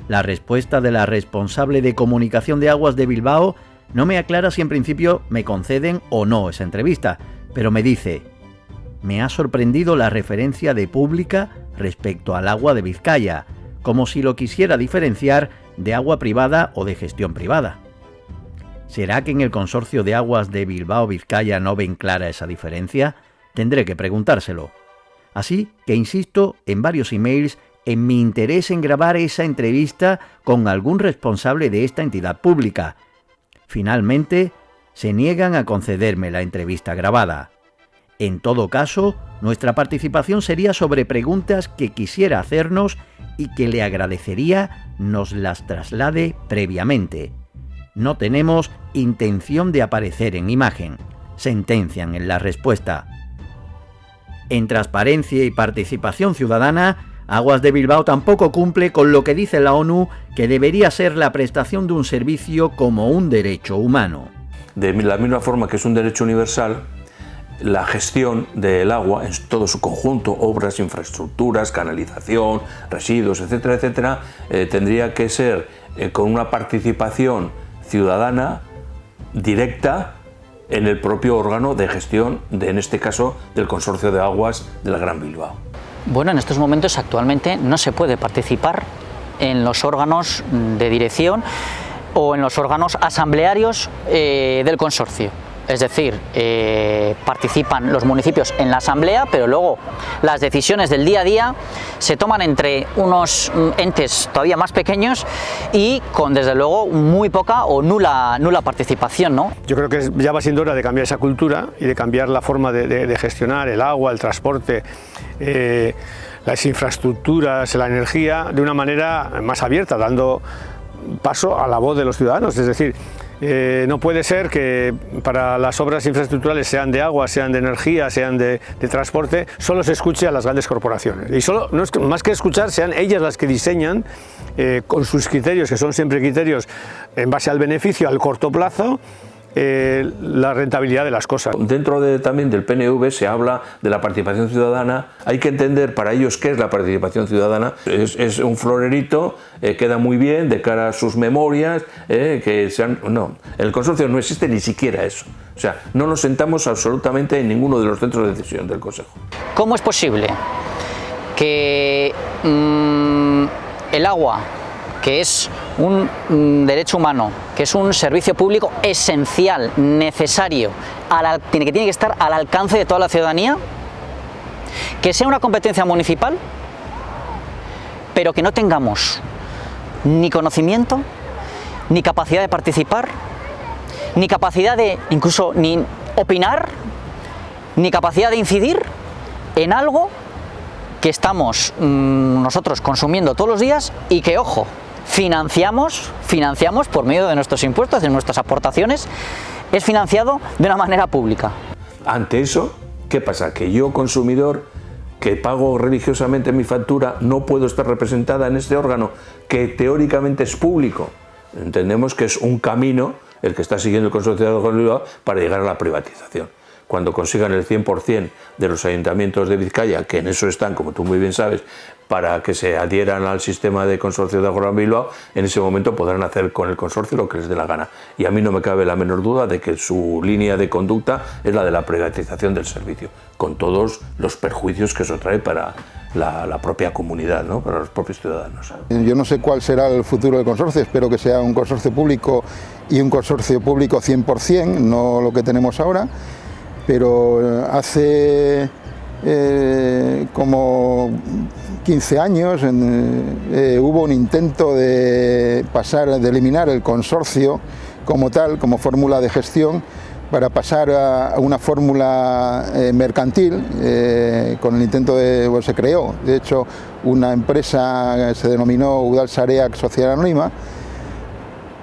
La respuesta de la responsable de comunicación de Aguas de Bilbao no me aclara si en principio me conceden o no esa entrevista, pero me dice: me ha sorprendido la referencia de pública respecto al agua de Vizcaya, como si lo quisiera diferenciar de agua privada o de gestión privada. ¿Será que en el Consorcio de Aguas de Bilbao-Vizcaya no ven clara esa diferencia? Tendré que preguntárselo. Así que insisto en varios emails en mi interés en grabar esa entrevista con algún responsable de esta entidad pública. Finalmente, se niegan a concederme la entrevista grabada. En todo caso, nuestra participación sería sobre preguntas que quisiera hacernos y que le agradecería nos las traslade previamente. No tenemos intención de aparecer en imagen, sentencian en la respuesta. En transparencia y participación ciudadana, Aguas de Bilbao tampoco cumple con lo que dice la ONU, que debería ser la prestación de un servicio como un derecho humano. De la misma forma que es un derecho universal, la gestión del agua en todo su conjunto, obras, infraestructuras, canalización, residuos, etcétera, etcétera, tendría que ser con una participación ciudadana directa en el propio órgano de gestión, en este caso, del Consorcio de Aguas del Gran Bilbao. Bueno, en estos momentos actualmente no se puede participar en los órganos de dirección o en los órganos asamblearios del consorcio. Es decir, participan los municipios en la asamblea, pero luego las decisiones del día a día se toman entre unos entes todavía más pequeños y con, desde luego, muy poca o nula participación, ¿no? Yo creo que ya va siendo hora de cambiar esa cultura y de cambiar la forma de gestionar el agua, el transporte, las infraestructuras, la energía, de una manera más abierta, dando paso a la voz de los ciudadanos. Es decir, no puede ser que para las obras infraestructurales, sean de agua, sean de energía, sean de transporte, solo se escuche a las grandes corporaciones. Y solo, no es más que escuchar, sean ellas las que diseñan con sus criterios, que son siempre criterios en base al beneficio, al corto plazo, la rentabilidad de las cosas. Dentro también del PNV se habla de la participación ciudadana. Hay que entender para ellos qué es la participación ciudadana. Es un florerito, queda muy bien de cara a sus memorias, no, el consorcio no existe ni siquiera eso. O sea, no nos sentamos absolutamente en ninguno de los centros de decisión del Consejo. ¿Cómo es posible que el agua, que es un derecho humano, que es un servicio público esencial, necesario, que tiene que estar al alcance de toda la ciudadanía, que sea una competencia municipal, pero que no tengamos ni conocimiento, ni capacidad de participar, ni capacidad de incluso ni opinar, ni capacidad de incidir en algo que estamos nosotros consumiendo todos los días y que, ojo, financiamos por medio de nuestros impuestos, de nuestras aportaciones, es financiado de una manera pública. Ante eso, ¿qué pasa? Que yo, consumidor, que pago religiosamente mi factura, no puedo estar representada en este órgano que teóricamente es público. Entendemos que es un camino el que está siguiendo el Consorcio de Agua de Bilbao para llegar a la privatización. Cuando consigan el 100% de los ayuntamientos de Vizcaya, que en eso están, como tú muy bien sabes, para que se adhieran al sistema de Consorcio de Agua de Bilbao, en ese momento podrán hacer con el consorcio lo que les dé la gana. Y a mí no me cabe la menor duda de que su línea de conducta es la de la privatización del servicio, con todos los perjuicios que eso trae para la propia comunidad, ¿no? Para los propios ciudadanos. Yo no sé cuál será el futuro del consorcio, espero que sea un consorcio público y un consorcio público 100%, no lo que tenemos ahora, pero hace como 15 años hubo un intento de eliminar el consorcio como tal, como fórmula de gestión, para pasar a una fórmula mercantil. Con el intento se creó, de hecho, una empresa se denominó Udal Sareak Sociedad Anónima,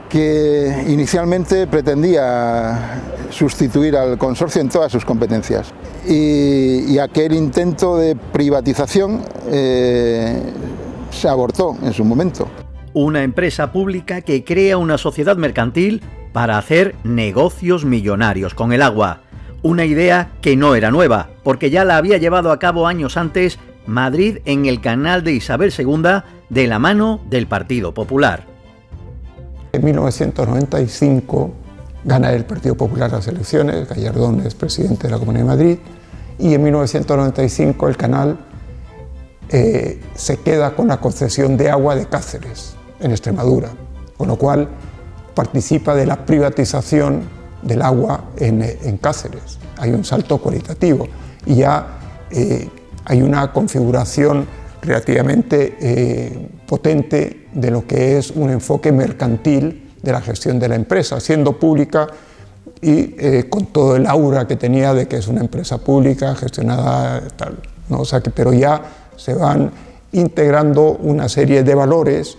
que inicialmente pretendía sustituir al consorcio en todas sus competencias. Y aquel intento de privatización se abortó en su momento. Una empresa pública que crea una sociedad mercantil para hacer negocios millonarios con el agua. Una idea que no era nueva, porque ya la había llevado a cabo años antes Madrid en el canal de Isabel II de la mano del Partido Popular. En 1995 gana el Partido Popular las elecciones, Gallardón es presidente de la Comunidad de Madrid, y en 1995 el canal se queda con la concesión de agua de Cáceres, en Extremadura, con lo cual participa de la privatización del agua en Cáceres. Hay un salto cualitativo y ya hay una configuración relativamente potente de lo que es un enfoque mercantil de la gestión de la empresa, siendo pública y con todo el aura que tenía de que es una empresa pública gestionada tal, ¿no? O sea pero ya se van integrando una serie de valores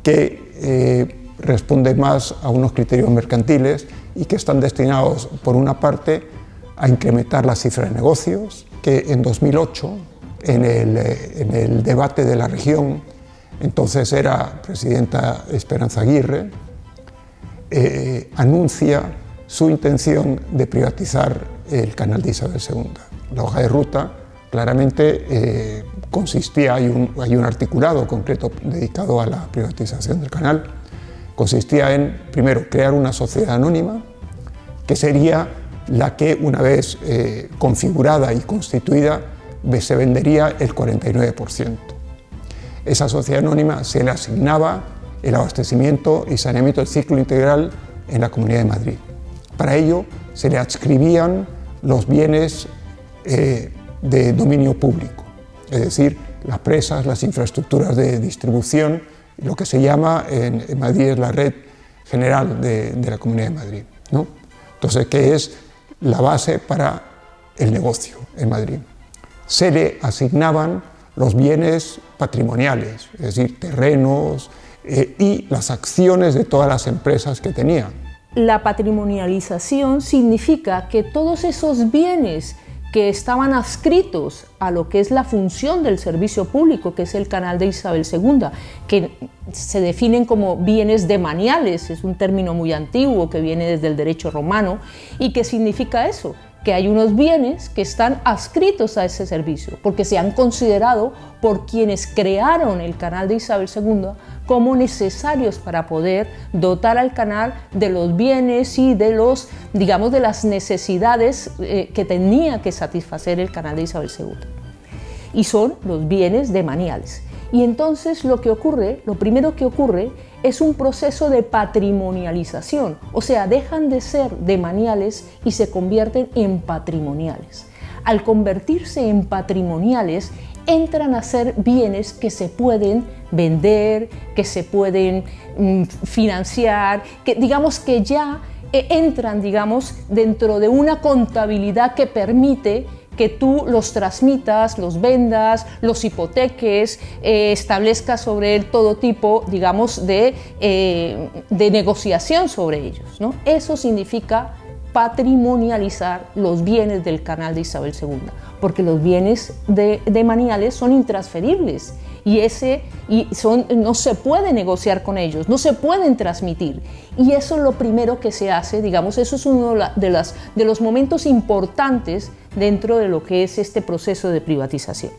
que responden más a unos criterios mercantiles y que están destinados, por una parte, a incrementar la cifra de negocios, que en 2008, en el debate de la región, entonces era presidenta Esperanza Aguirre, anuncia su intención de privatizar el canal de Isabel II. La hoja de ruta claramente consistía, hay un articulado concreto dedicado a la privatización del canal, consistía en, primero, crear una sociedad anónima, que sería la que, una vez configurada y constituida, se vendería el 49%. Esa sociedad anónima se le asignaba el abastecimiento y saneamiento del ciclo integral en la Comunidad de Madrid. Para ello se le adscribían los bienes de dominio público, es decir, las presas, las infraestructuras de distribución, lo que se llama en Madrid es la red general de la Comunidad de Madrid, ¿no? Entonces, ¿qué es la base para el negocio en Madrid? Se le asignaban los bienes patrimoniales, es decir, terrenos y las acciones de todas las empresas que tenía. La patrimonialización significa que todos esos bienes que estaban adscritos a lo que es la función del servicio público, que es el canal de Isabel II, que se definen como bienes demaniales, es un término muy antiguo que viene desde el derecho romano, y que significa eso, que hay unos bienes que están adscritos a ese servicio, porque se han considerado por quienes crearon el canal de Isabel II como necesarios para poder dotar al canal de los bienes y de los, digamos, de las necesidades que tenía que satisfacer el canal de Isabel II. Y son los bienes demaniales. Y entonces lo primero que ocurre es un proceso de patrimonialización, o sea, dejan de ser demaniales y se convierten en patrimoniales. Al convertirse en patrimoniales, entran a ser bienes que se pueden vender, que se pueden financiar, que digamos que ya entran, digamos, dentro de una contabilidad que permite que tú los transmitas, los vendas, los hipoteques, establezcas sobre él todo tipo, digamos, de negociación sobre ellos, ¿no? Eso significa patrimonializar los bienes del canal de Isabel II, porque los bienes de Maniales son intransferibles no se puede negociar con ellos, no se pueden transmitir. Y eso es lo primero que se hace, digamos, eso es uno de los momentos importantes dentro de lo que es este proceso de privatización.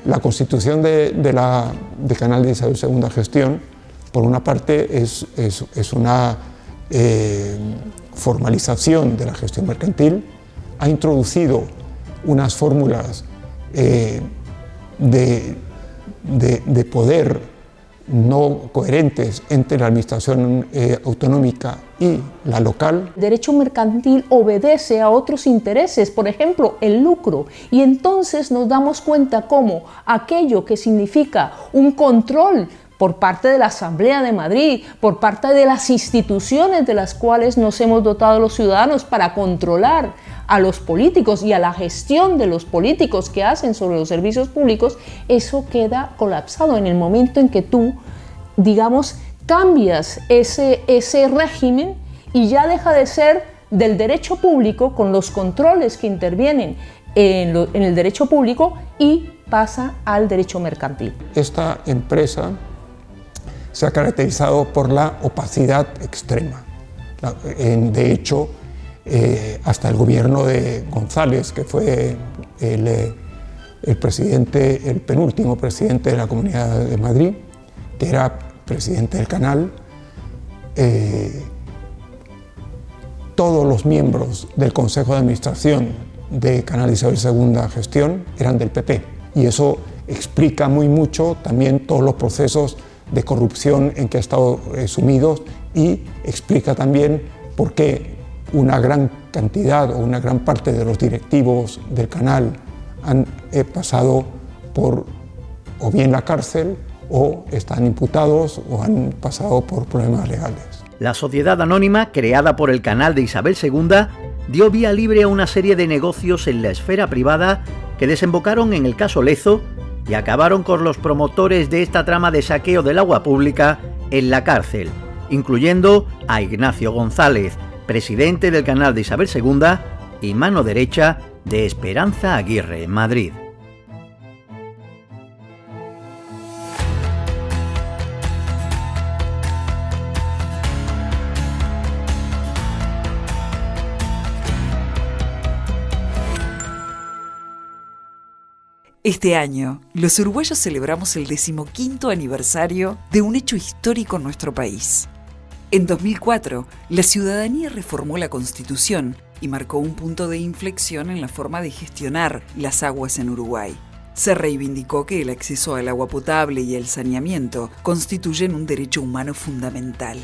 La constitución del canal de Isabel II Gestión, por una parte, es una formalización de la gestión mercantil, ha introducido unas fórmulas de poder no coherentes entre la administración autonómica y la local. El derecho mercantil obedece a otros intereses, por ejemplo, el lucro, y entonces nos damos cuenta cómo aquello que significa un control por parte de la Asamblea de Madrid, por parte de las instituciones de las cuales nos hemos dotado los ciudadanos para controlar a los políticos y a la gestión de los políticos que hacen sobre los servicios públicos, eso queda colapsado en el momento en que tú, digamos, cambias ese régimen y ya deja de ser del derecho público con los controles que intervienen en el derecho público y pasa al derecho mercantil. Esta empresa se ha caracterizado por la opacidad extrema. De hecho, hasta el gobierno de González, que fue el penúltimo presidente de la Comunidad de Madrid, que era presidente del canal, todos los miembros del Consejo de Administración de Canal Isabel II Gestión eran del PP. Y eso explica muy mucho también todos los procesos de corrupción en que ha estado sumidos y explica también por qué una gran cantidad o una gran parte de los directivos del canal han pasado por o bien la cárcel o están imputados o han pasado por problemas legales. La sociedad anónima, creada por el canal de Isabel II, dio vía libre a una serie de negocios en la esfera privada que desembocaron en el caso Lezo y acabaron con los promotores de esta trama de saqueo del agua pública en la cárcel, incluyendo a Ignacio González, presidente del canal de Isabel II y mano derecha de Esperanza Aguirre en Madrid. Este año, los uruguayos celebramos el 15º aniversario de un hecho histórico en nuestro país. En 2004, la ciudadanía reformó la Constitución y marcó un punto de inflexión en la forma de gestionar las aguas en Uruguay. Se reivindicó que el acceso al agua potable y el saneamiento constituyen un derecho humano fundamental.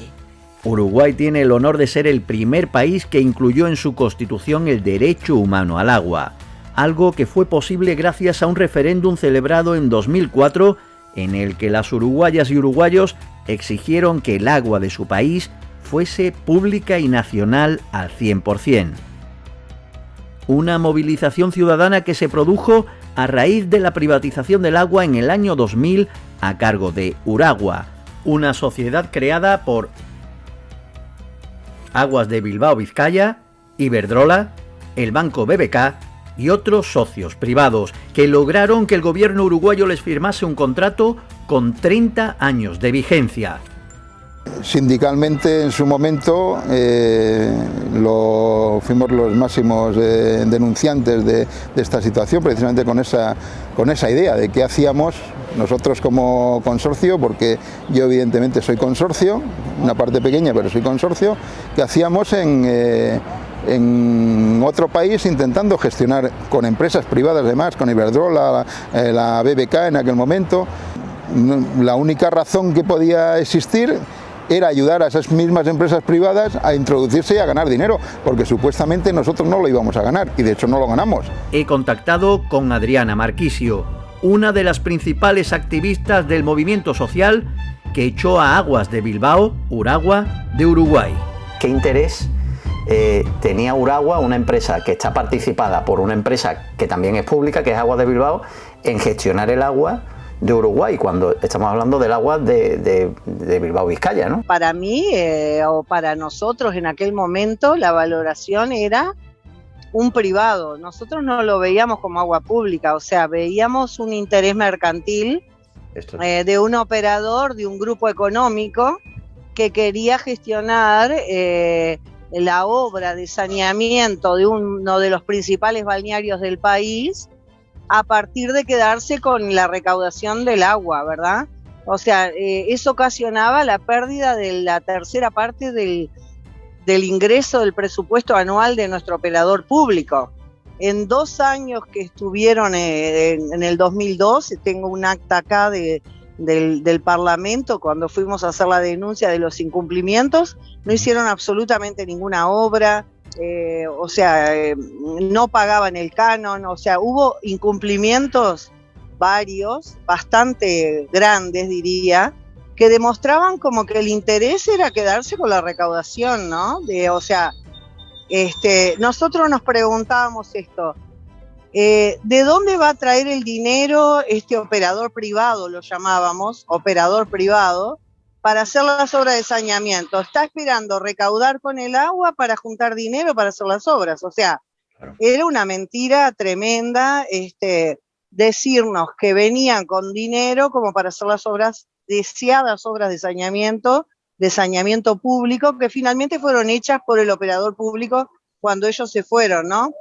Uruguay tiene el honor de ser el primer país que incluyó en su Constitución el derecho humano al agua, algo que fue posible gracias a un referéndum celebrado en 2004 en el que las uruguayas y uruguayos exigieron que el agua de su país fuese pública y nacional al 100%. Una movilización ciudadana que se produjo a raíz de la privatización del agua en el año 2000 a cargo de Uragua, una sociedad creada por Aguas de Bilbao Vizcaya, Iberdrola, el Banco BBK y otros socios privados que lograron que el gobierno uruguayo les firmase un contrato con 30 años de vigencia. Sindicalmente en su momento fuimos los máximos denunciantes de esta situación, precisamente con esa idea de qué hacíamos nosotros como consorcio, porque yo evidentemente soy consorcio, una parte pequeña pero soy consorcio, qué hacíamos en otro país intentando gestionar con empresas privadas además, con Iberdrola, la BBK en aquel momento. La única razón que podía existir era ayudar a esas mismas empresas privadas a introducirse y a ganar dinero, porque supuestamente nosotros no lo íbamos a ganar y de hecho no lo ganamos. He contactado con Adriana Marquisio, una de las principales activistas del movimiento social que echó a Aguas de Bilbao, Uragua, de Uruguay. ¿Qué interés tenía Uragua, una empresa que está participada por una empresa que también es pública, que es Aguas de Bilbao, en gestionar el agua de Uruguay, cuando estamos hablando del agua de Bilbao, Vizcaya, ¿no? Para mí o para nosotros en aquel momento la valoración era un privado. Nosotros no lo veíamos como agua pública, o sea, veíamos un interés mercantil de un operador, de un grupo económico que quería gestionar la obra de saneamiento de uno de los principales balnearios del país a partir de quedarse con la recaudación del agua, ¿verdad? O sea, eso ocasionaba la pérdida de la tercera parte del ingreso del presupuesto anual de nuestro operador público. En 2 años que estuvieron en el 2002, tengo un acta acá del Parlamento, cuando fuimos a hacer la denuncia de los incumplimientos, no hicieron absolutamente ninguna obra, o sea, no pagaban el canon, o sea, hubo incumplimientos varios, bastante grandes diría, que demostraban como que el interés era quedarse con la recaudación, ¿no? O sea, nosotros nos preguntábamos esto, ¿de dónde va a traer el dinero este operador privado, lo llamábamos, operador privado, para hacer las obras de saneamiento? Está esperando recaudar con el agua para juntar dinero para hacer las obras, o sea, era una mentira tremenda decirnos que venían con dinero como para hacer las obras, deseadas obras de saneamiento público, que finalmente fueron hechas por el operador público cuando ellos se fueron, ¿no?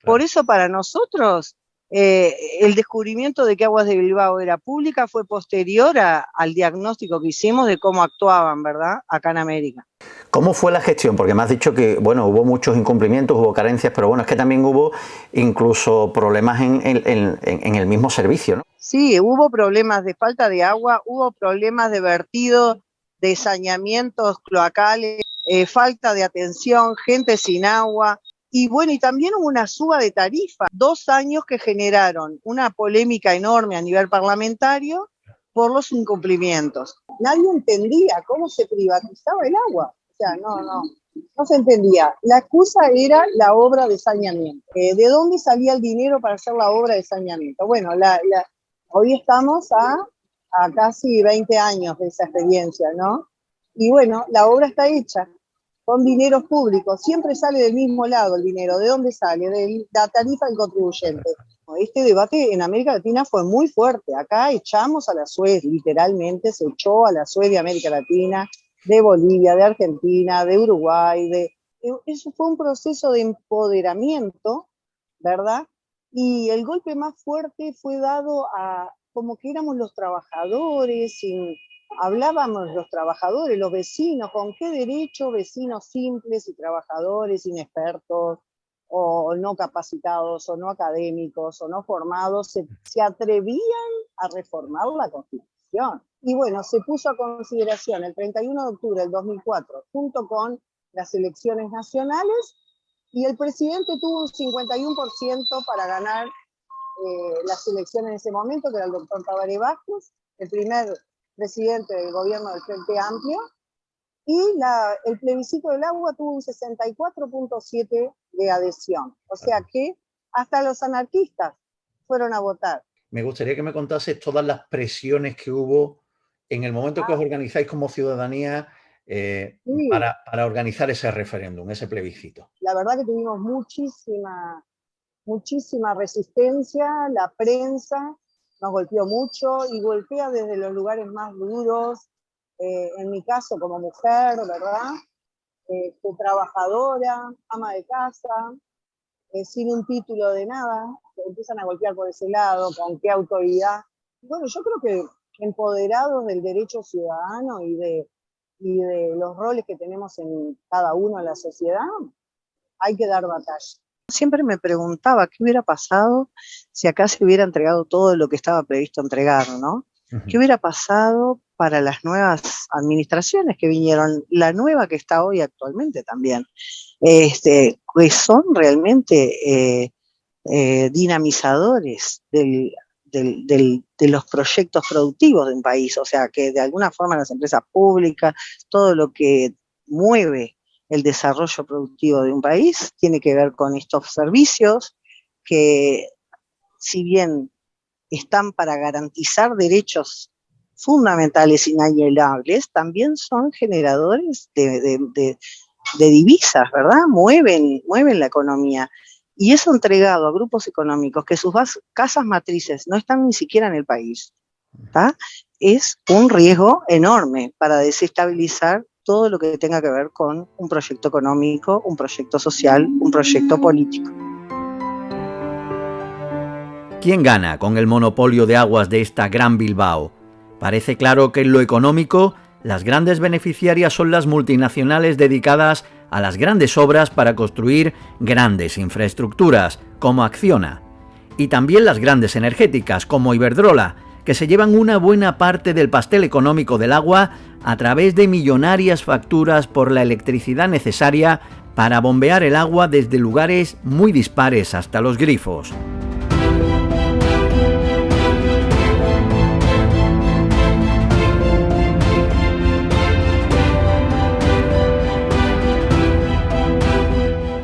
Por eso para nosotros el descubrimiento de que Aguas de Bilbao era pública fue posterior al diagnóstico que hicimos de cómo actuaban, ¿verdad?, acá en América. ¿Cómo fue la gestión? Porque me has dicho que, bueno, hubo muchos incumplimientos, hubo carencias, pero bueno, es que también hubo incluso problemas en el mismo servicio, ¿no? Sí, hubo problemas de falta de agua, hubo problemas de vertido, de saneamientos cloacales, falta de atención, gente sin agua. Y bueno, y también hubo una suba de tarifa, 2 años que generaron una polémica enorme a nivel parlamentario por los incumplimientos. Nadie entendía cómo se privatizaba el agua, o sea, no se entendía. La excusa era la obra de saneamiento. ¿De dónde salía el dinero para hacer la obra de saneamiento? Bueno, hoy estamos a casi 20 años de esa experiencia, ¿no? Y bueno, la obra está hecha con dineros públicos, siempre sale del mismo lado el dinero. ¿De dónde sale? De la tarifa del contribuyente. Este debate en América Latina fue muy fuerte. Acá echamos a la Suez, literalmente se echó a la Suez de América Latina, de Bolivia, de Argentina, de Uruguay. Eso fue un proceso de empoderamiento, ¿verdad? Y el golpe más fuerte fue dado a como que éramos los trabajadores, hablábamos los trabajadores, los vecinos, ¿con qué derecho vecinos simples y trabajadores inexpertos o no capacitados o no académicos o no formados se atrevían a reformar la Constitución? Y bueno, se puso a consideración el 31 de octubre del 2004 junto con las elecciones nacionales y el presidente tuvo un 51% para ganar las elecciones en ese momento, que era el doctor Tabaré Vázquez, el primer presidente del gobierno del Frente Amplio, y el plebiscito del agua tuvo un 64.7% de adhesión. O sea que hasta los anarquistas fueron a votar. Me gustaría que me contases todas las presiones que hubo en el momento que os organizáis como ciudadanía Sí. para organizar ese referéndum, ese plebiscito. La verdad que tuvimos muchísima resistencia, la prensa nos golpeó mucho y golpea desde los lugares más duros, en mi caso como mujer, ¿verdad? Trabajadora, ama de casa, sin un título de nada, empiezan a golpear por ese lado, con qué autoridad. Bueno, yo creo que empoderados del derecho ciudadano y de los roles que tenemos en cada uno en la sociedad, hay que dar batalla. Siempre me preguntaba qué hubiera pasado si acá se hubiera entregado todo lo que estaba previsto entregar, ¿no? ¿Qué hubiera pasado para las nuevas administraciones que vinieron, la nueva que está hoy actualmente también, que son realmente dinamizadores de los proyectos productivos de un país? O sea, que de alguna forma las empresas públicas, todo lo que mueve el desarrollo productivo de un país tiene que ver con estos servicios que, si bien están para garantizar derechos fundamentales inalienables, también son generadores de divisas, ¿verdad? Mueven la economía. Y eso entregado a grupos económicos que sus casas matrices no están ni siquiera en el país, ¿tá? Es un riesgo enorme para desestabilizar todo lo que tenga que ver con un proyecto económico, un proyecto social, un proyecto político. ¿Quién gana con el monopolio de aguas de esta Gran Bilbao? Parece claro que en lo económico, las grandes beneficiarias son las multinacionales dedicadas a las grandes obras para construir grandes infraestructuras, como Acciona. Y también las grandes energéticas, como Iberdrola, que se llevan una buena parte del pastel económico del agua a través de millonarias facturas por la electricidad necesaria para bombear el agua desde lugares muy dispares hasta los grifos.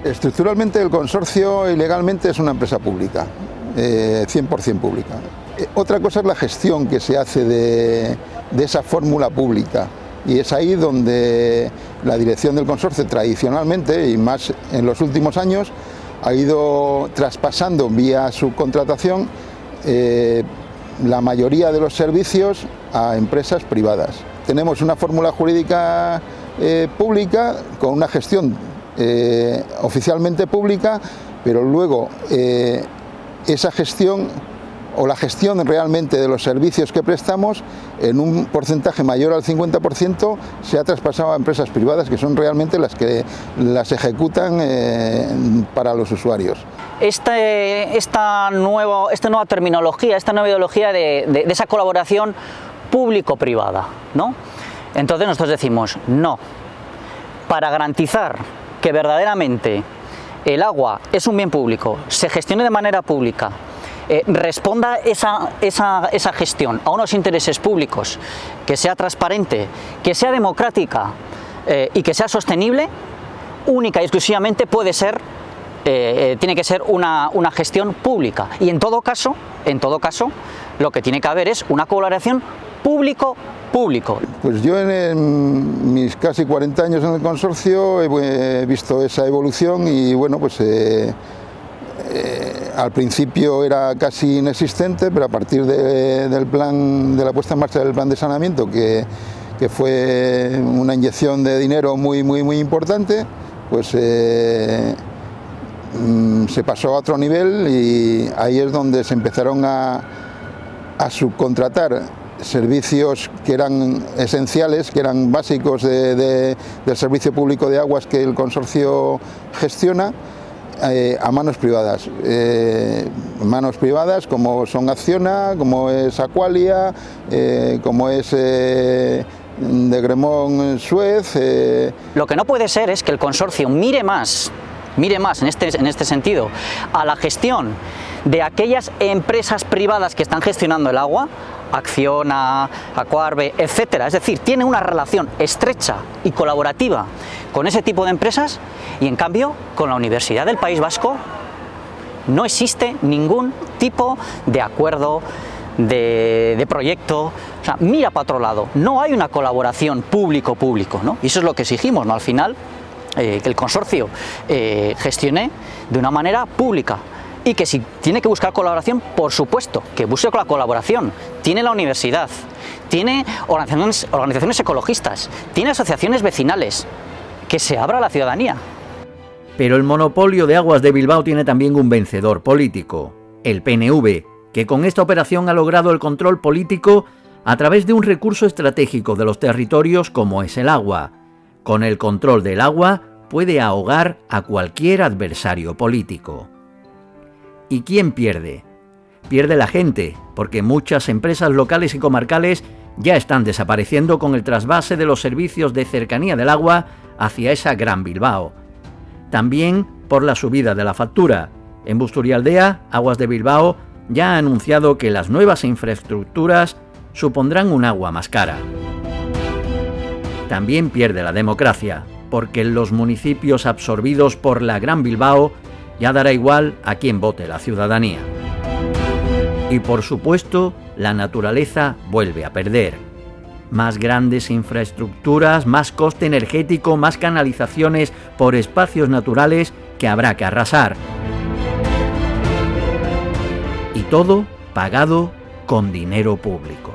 Estructuralmente el consorcio y legalmente es una empresa pública, 100% pública. Otra cosa es la gestión que se hace de esa fórmula pública, y es ahí donde la dirección del consorcio tradicionalmente, y más en los últimos años, ha ido traspasando vía subcontratación la mayoría de los servicios a empresas privadas. Tenemos una fórmula jurídica pública con una gestión oficialmente pública, pero luego esa gestión o la gestión realmente de los servicios que prestamos en un porcentaje mayor al 50% se ha traspasado a empresas privadas, que son realmente las que las ejecutan para los usuarios. Esta nueva terminología, esta nueva ideología de esa colaboración público-privada, ¿no? Entonces nosotros decimos no. Para garantizar que verdaderamente el agua es un bien público, se gestione de manera pública, responda esa gestión a unos intereses públicos, que sea transparente, que sea democrática y que sea sostenible, única y exclusivamente tiene que ser una gestión pública. Y en todo caso, lo que tiene que haber es una colaboración público-público. Pues yo en mis casi 40 años en el consorcio he visto esa evolución y bueno, pues al principio era casi inexistente, pero a partir de la puesta en marcha del plan de saneamiento, que fue una inyección de dinero muy importante, pues se pasó a otro nivel y ahí es donde se empezaron a subcontratar servicios que eran esenciales, que eran básicos del servicio público de aguas que el consorcio gestiona, a manos privadas. Manos privadas como son Acciona, como es Aqualia, como es de Gremón Suez. Lo que no puede ser es que el consorcio mire más en este sentido a la gestión de aquellas empresas privadas que están gestionando el agua, Acciona, Aquarbe, etcétera. Es decir, tiene una relación estrecha y colaborativa con ese tipo de empresas, y en cambio con la Universidad del País Vasco no existe ningún tipo de acuerdo, de proyecto. O sea, mira para otro lado, no hay una colaboración público-público, ¿no? Y eso es lo que exigimos, ¿no? Al final, que el consorcio gestione de una manera pública. Y que si tiene que buscar colaboración, por supuesto, que busque la colaboración. Tiene la universidad, tiene organizaciones ecologistas, tiene asociaciones vecinales, que se abra a la ciudadanía. Pero el monopolio de aguas de Bilbao tiene también un vencedor político, el PNV, que con esta operación ha logrado el control político a través de un recurso estratégico de los territorios como es el agua. Con el control del agua puede ahogar a cualquier adversario político. ¿Y quién pierde? Pierde la gente, porque muchas empresas locales y comarcales ya están desapareciendo con el trasvase de los servicios de cercanía del agua hacia esa Gran Bilbao. También por la subida de la factura. En Busturialdea, Aguas de Bilbao ya ha anunciado que las nuevas infraestructuras supondrán un agua más cara. También pierde la democracia, porque en los municipios absorbidos por la Gran Bilbao ya dará igual a quién vote la ciudadanía. Y por supuesto, la naturaleza vuelve a perder. Más grandes infraestructuras, más coste energético, más canalizaciones por espacios naturales que habrá que arrasar. Y todo pagado con dinero público.